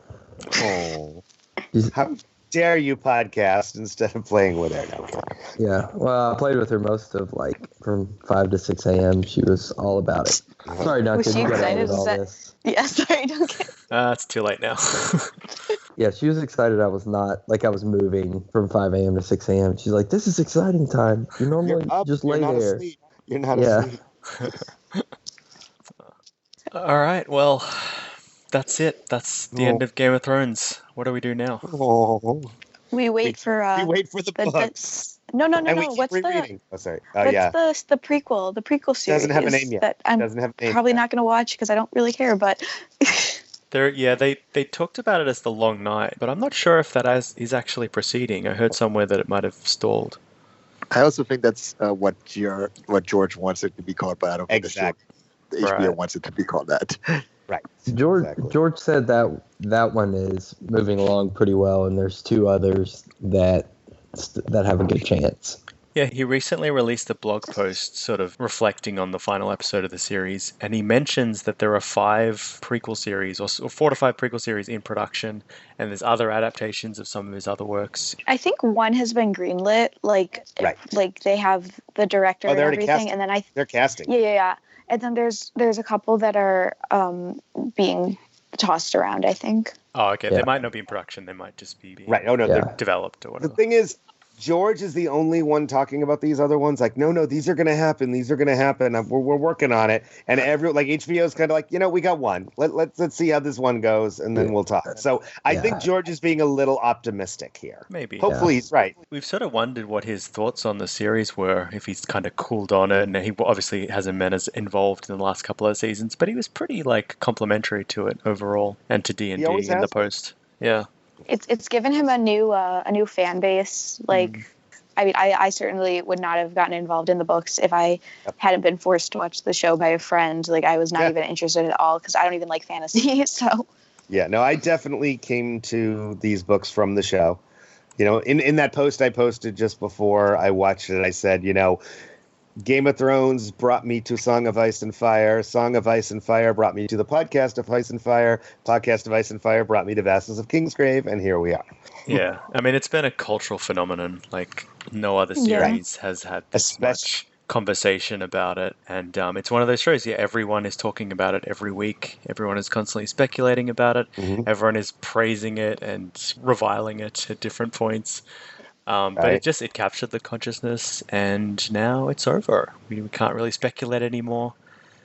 Oh. She's- How dare you podcast instead of playing with her? No. Yeah, well, I played with her most of from 5 to 6 a.m. She was all about it. Sorry, Duncan, Was she you got excited? with all Is that- this. Yeah, sorry, don't get. It's too late now. Yeah, she was excited. I was not I was moving from 5 a.m. to 6 a.m. She's like, "This is exciting time. You normally You're up, just you're lay not there." asleep. You're not Yeah. asleep. All right, well, that's it. That's the end of Game of Thrones. What do we do now? Oh. We wait for We wait for the the- books. no. And we keep What's rereading. Oh, sorry. Oh, what's yeah. the prequel series? Doesn't have a name yet. That I'm Doesn't have a name probably yet. not going to watch because I don't really care. But They talked about it as the Long Night, but I'm not sure if that is actually proceeding. I heard somewhere that it might have stalled. I also think that's what George wants it to be called, but I don't think Exactly. the HBO Right. wants it to be called that. Right. George said that one is moving along pretty well, and there's 2 others that have a good chance. Yeah, he recently released a blog post sort of reflecting on the final episode of the series, and he mentions that there are 5 prequel series, or 4 to 5 prequel series in production, and there's other adaptations of some of his other works. I think one has been greenlit. Like they have the director and they're already everything, casting. and then They're casting. yeah. And then there's a couple that are being tossed around, I think. Oh, okay. Yeah. They might not be in production. They might just be being Right. Oh, no. Yeah. developed or The whatever. thing is, George is the only one talking about these other ones. Like, no, these are going to happen. These are going to happen. We're working on it. And HBO's kind of like, we got one. Let's see how this one goes, and then we'll talk. So I think George is being a little optimistic here. Maybe. Hopefully he's right. We've sort of wondered what his thoughts on the series were, if he's kind of cooled on it, and he obviously hasn't been as involved in the last couple of seasons, but he was pretty complimentary to it overall, and to D&D He always in the has been. post. Yeah. It's given him a new fan base. Like, I mean, I certainly would not have gotten involved in the books if I hadn't been forced to watch the show by a friend. Like, I was not even interested at all because I don't even like fantasy. So Yeah, no, I definitely came to these books from the show. In that post I posted just before I watched it, I said, Game of Thrones brought me to Song of Ice and Fire. Song of Ice and Fire brought me to the podcast of Ice and Fire. Podcast of Ice and Fire brought me to Vassals of Kingsgrave, and here we are. Yeah. I mean, it's been a cultural phenomenon. Like, no other Yeah. series has had this Especially- much conversation about it. And it's one of those shows, everyone is talking about it every week. Everyone is constantly speculating about it. Mhm. Everyone is praising it and reviling it at different points. But Right. it captured the consciousness, and now it's over. We can't really speculate anymore.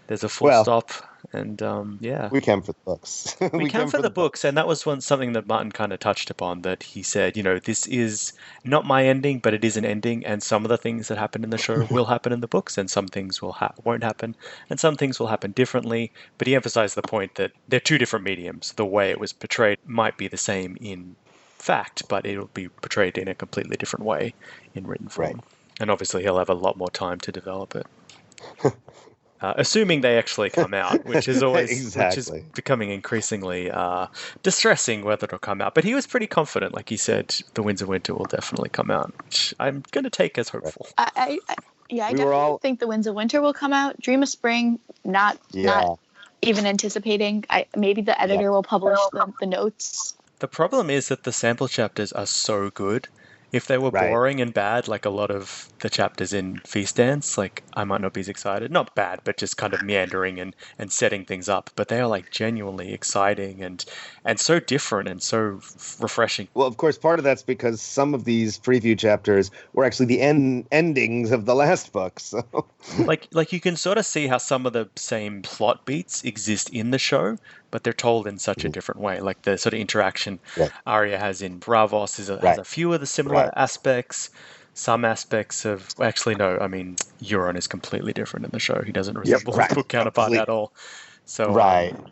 There's a full Well- stop, And yeah. We came for the books. We came for the books, and that was something that Martin kind of touched upon, that he said, this is not my ending, but it is an ending, and some of the things that happen in the show will happen in the books, and some things won't happen, and some things will happen differently. But he emphasized the point that they're two different mediums. The way it was portrayed might be the same in fact, but it'll be portrayed in a completely different way in written form. Right. And obviously he'll have a lot more time to develop it. Assuming they actually come out, which is always which is becoming increasingly distressing whether it'll come out. But he was pretty confident, like he said, The Winds of Winter will definitely come out, which I'm going to take as hopeful. I definitely think The Winds of Winter will come out. Dream of Spring, not even anticipating. Maybe the editor will publish the notes. The problem is that the sample chapters are so good. If they were boring and bad, like a lot of the chapters in Feast Dance, like I might not be as excited. Not bad, but just kind of meandering and setting things up. But they are like genuinely exciting and so different and so refreshing. Well, of course, part of that's because some of these preview chapters were actually the endings of the last book. So, like you can sort of see how some of the same plot beats exist in the show, but they're told in such a different way. Like the sort of interaction Arya has in Bravos has a few of the similar aspects. Some aspects of... Actually, no. I mean, Euron is completely different in the show. He doesn't resemble his book counterpart at all. So,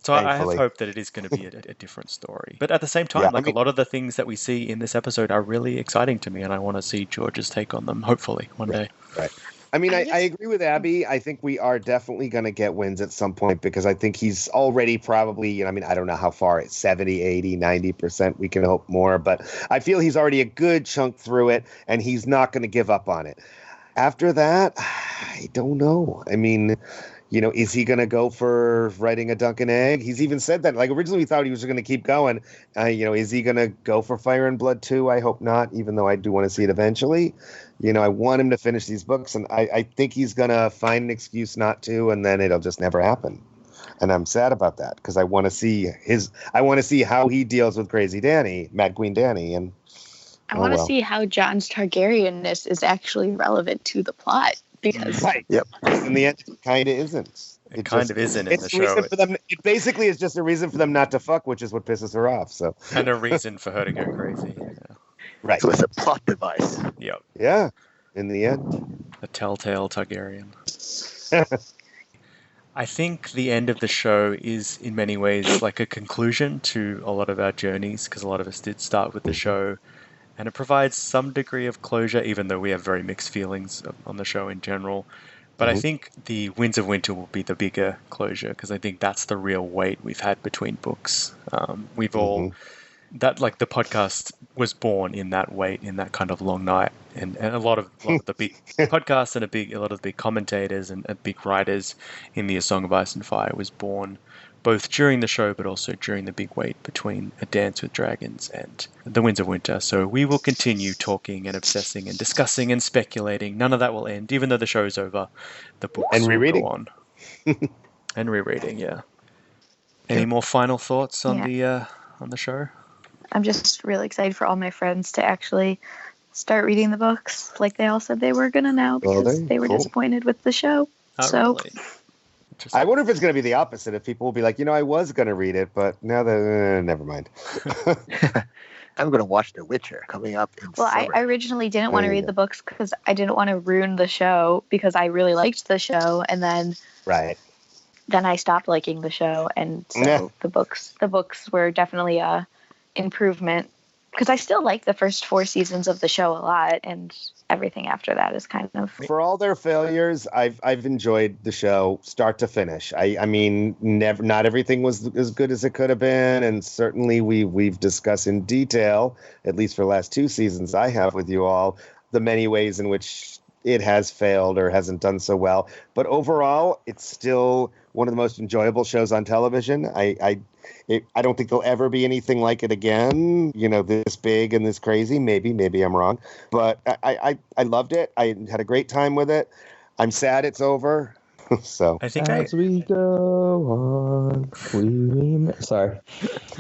so I have hope that it is going to be a different story. But at the same time, a lot of the things that we see in this episode are really exciting to me, and I want to see George's take on them, hopefully, one day. Right. I mean, I agree with Abby. I think we are definitely going to get wins at some point because I think he's already probably, I don't know how far, 70, 80, 90%. We can hope more, but I feel he's already a good chunk through it and he's not going to give up on it. After that, I don't know. I mean, is he going to go for writing a Duncan Egg? He's even said that. Like, originally we thought he was going to keep going. Is he going to go for Fire and Blood 2? I hope not, even though I do want to see it eventually. I want him to finish these books, and I think he's going to find an excuse not to, and then it'll just never happen. And I'm sad about that because I want to see how he deals with Crazy Dany, Mad Queen Dany, and I want to see how Jon's Targaryenness is actually relevant to the plot. Because in the end, it kind of isn't. It kind of isn't in the show. It basically is just a reason for them not to fuck, which is what pisses her off. So and a reason for her to go crazy. Yeah. Right. So it's a plot device. Yep. Yeah. In the end, a telltale Targaryen. I think the end of the show is in many ways like a conclusion to a lot of our journeys, because a lot of us did start with the show. And it provides some degree of closure, even though we have very mixed feelings on the show in general. But I think the Winds of Winter will be the bigger closure, because I think that's the real weight we've had between books. We've all... That, like, the podcast was born in that weight, in that kind of long night. And a lot of the big podcasts and a lot of the big commentators and big writers in the A Song of Ice and Fire was born both during the show, but also during the big wait between A Dance with Dragons and The Winds of Winter. So we will continue talking and obsessing and discussing and speculating. None of that will end, even though the show's over. The books and rereading. Will go on. And rereading, yeah. Any more final thoughts on the show? I'm just really excited for all my friends to actually start reading the books, like they all said they were gonna now, because they were disappointed with the show. Really? I wonder if it's going to be the opposite. If people will be like, I was going to read it, but now that never mind. I'm going to watch The Witcher coming up in summer. I originally didn't want to read the books because I didn't want to ruin the show, because I really liked the show, and then then I stopped liking the show, and so the books were definitely a improvement, because I still like the first 4 seasons of the show a lot, and everything after that is kind of... For all their failures, I've enjoyed the show start to finish. I mean, not everything was as good as it could have been, and certainly we've discussed in detail, at least for the last 2 seasons I have with you all, the many ways in which it has failed or hasn't done so well. But overall, it's still one of the most enjoyable shows on television. I don't think there'll ever be anything like it again, this big and this crazy. Maybe I'm wrong. But I loved it. I had a great time with it. I'm sad it's over. So I think as we go on, sorry.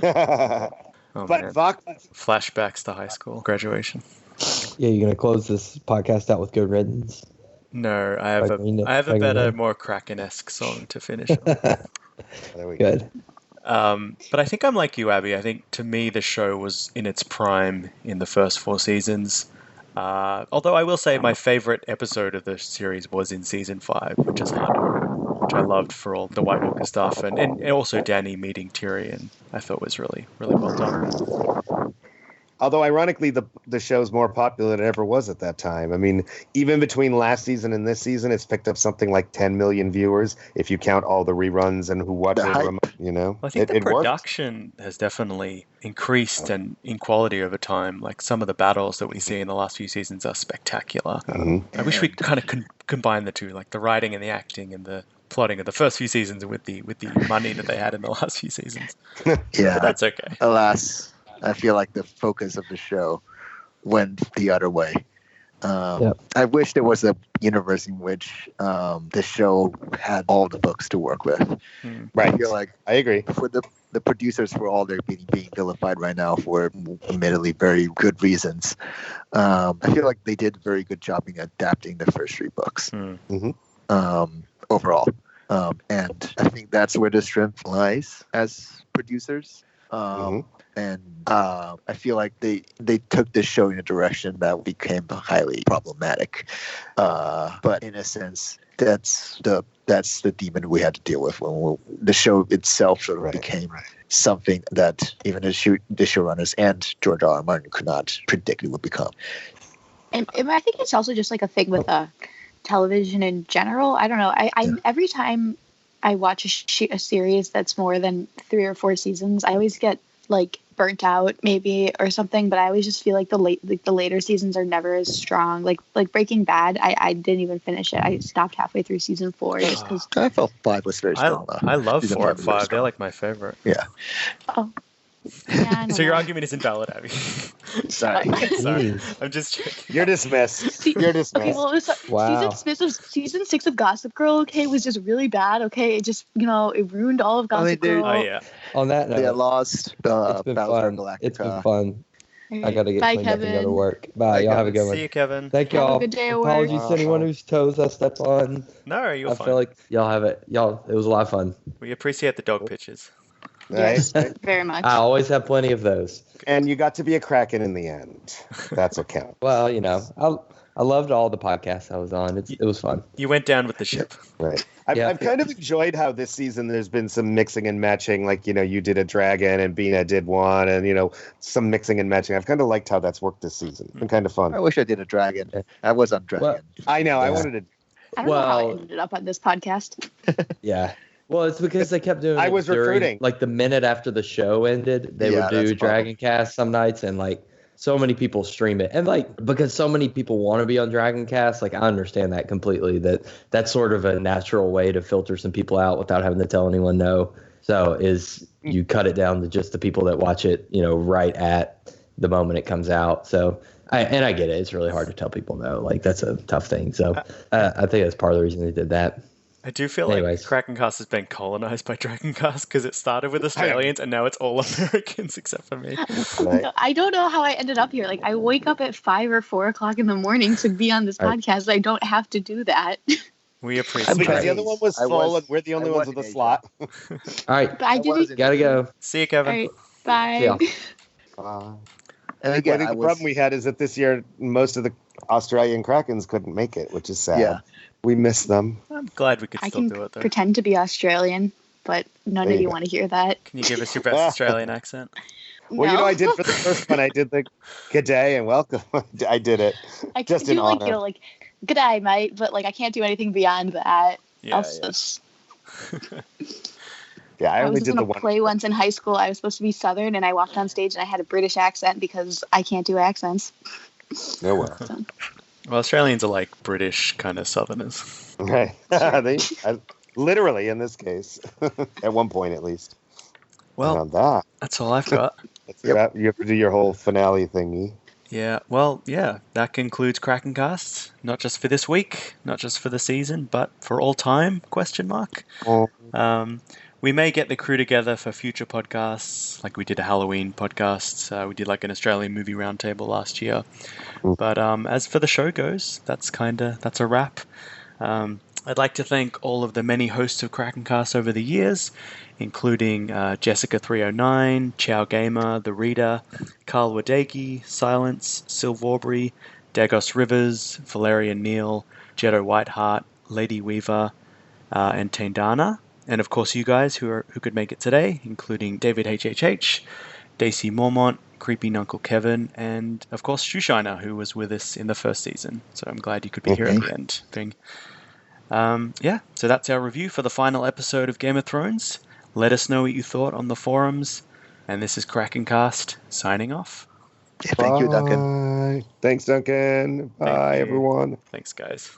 But flashbacks to high school graduation. Yeah, you're gonna close this podcast out with Good Riddance? No, I have a better, more Kraken-esque song to finish on. There we go. Good. But I think I'm like you, Abby. I think to me the show was in its prime in the first 4 seasons. Although I will say my favorite episode of the series was in season 5, which is Hunt, which I loved for all the White Walker stuff, and also Danny meeting Tyrion. I thought was really, really well done. Although ironically, the show's more popular than it ever was at that time. I mean, even between last season and this season, it's picked up something like 10 million viewers if you count all the reruns and who watch it. You know, Well, I think the production has definitely increased and in quality over time. Like some of the battles that we see in the last few seasons are spectacular. I wish we kind of combine the two, like the writing and the acting and the plotting of the first few seasons with the money that they had in the last few seasons. Yeah, but that's okay. Alas, I feel like the focus of the show went the other way. I wish there was a universe in which the show had all the books to work with. Right. I feel like I agree. For the producers, for all they're being vilified right now for admittedly very good reasons, I feel like they did a very good job in adapting the first 3 books overall. And I think that's where the strength lies as producers. And I feel like they took this show in a direction that became highly problematic. But in a sense, that's the demon we had to deal with when the show itself sort of became something that even the showrunners and George R. R. Martin could not predict it would become. And I think it's also just like a thing with television in general. I don't know. I every time I watch a series that's more than 3 or 4 seasons, I always get like burnt out maybe or something, but I always just feel like the later seasons are never as strong. Like Breaking Bad, I didn't even finish it. I stopped halfway through season 4 just because I felt 5 was very strong. I love 4 and 5. They're like my favorite. Yeah. Oh. Yeah, so your argument is invalid, Abby. Sorry. I'm just joking. You're dismissed. You're dismissed. Okay, well, Wow. season 6 of Gossip Girl, was just really bad. It just it ruined all of Gossip Girl. Oh yeah. On that note, They lost it's been Battlestar fun. Galactica. It's been fun. I gotta get Bye, cleaned up and go to Kevin. work. Bye. Y'all have a good one. See you, Kevin. Thank Have a y'all. good day at work. Apologies to anyone whose toes I stepped on. No, you're I fine. feel like y'all have it. It was a lot of fun. We appreciate the dog pictures. Yes, very much. I always have plenty of those. And you got to be a Kraken in the end. That's what counts. Well, I loved all the podcasts I was on. It was fun. You went down with the ship. Right. I've kind of enjoyed how this season there's been some mixing and matching. Like, you did a dragon and Bina did one and, some mixing and matching. I've kind of liked how that's worked this season. It's been kind of fun. I wish I did a dragon. I was on dragon. Well, I know. I wanted to. I don't know how I ended up on this podcast. Yeah. Well, it's because they kept doing. I was recruiting. Like the minute after the show ended, they would do Dragon Cast some nights, and like so many people stream it, and like because so many people want to be on Dragon Cast, like I understand that completely. That's sort of a natural way to filter some people out without having to tell anyone no. So you cut it down to just the people that watch it, right at the moment it comes out. So. I get it. It's really hard to tell people no. Like that's a tough thing. So I think that's part of the reason they did that. I do feel like KrakenCast has been colonized by DragonCast because it started with Australians and now it's all Americans except for me. I don't know how I ended up here. Like I wake up at 5 or 4 o'clock in the morning to be on this podcast. I don't have to do that. We appreciate because it. the other one was full and we're the only ones with a slot. All right. But I didn't. Gotta go. See you, Kevin. All right, bye. Yeah. And I again, think the problem we had is that this year most of the Australian Krakens couldn't make it, which is sad. Yeah. We miss them. I'm glad we could I still can do it though. pretend to be Australian, but none of you want to hear that. Can you give us your best Australian accent? Well, No. I did for the first one. I did the good day and welcome. I did it. I just can in do honor. like good day, mate, but like I can't do anything beyond that. Yeah, Yeah, I I only was did in the a one. play once in high school. I was supposed to be Southern, and I walked on stage and I had a British accent because I can't do accents. No way. Well, Australians are like British kind of Southerners. Right. Literally in this case, at one point at least. Well, on that. That's all I've got. You have to do your whole finale thingy. Yeah, well, yeah, that concludes KrakenCast. Not just for this week, not just for the season, but for all time, ? We may get the crew together for future podcasts, like we did a Halloween podcast. We did like an Australian movie roundtable last year. But as for the show goes, that's a wrap. I'd like to thank all of the many hosts of KrakenCast over the years, including Jessica309, Chow Gamer, The Reader, Carl Wadegi, Silence, Sylv Aubrey, Dagos Rivers, Valerian Neal, Jetto Whiteheart, Lady Weaver, and Tendana. And of course you guys who could make it today, including David HHH, Daisy Mormont, Creepy Uncle Kevin, and of course Shoeshiner, who was with us in the first season. So I'm glad you could be here at the end. So that's our review for the final episode of Game of Thrones. Let us know what you thought on the forums. And this is KrakenCast signing off. Yeah, thank you, Duncan. Thanks, Duncan. Bye, everyone. Thanks, guys.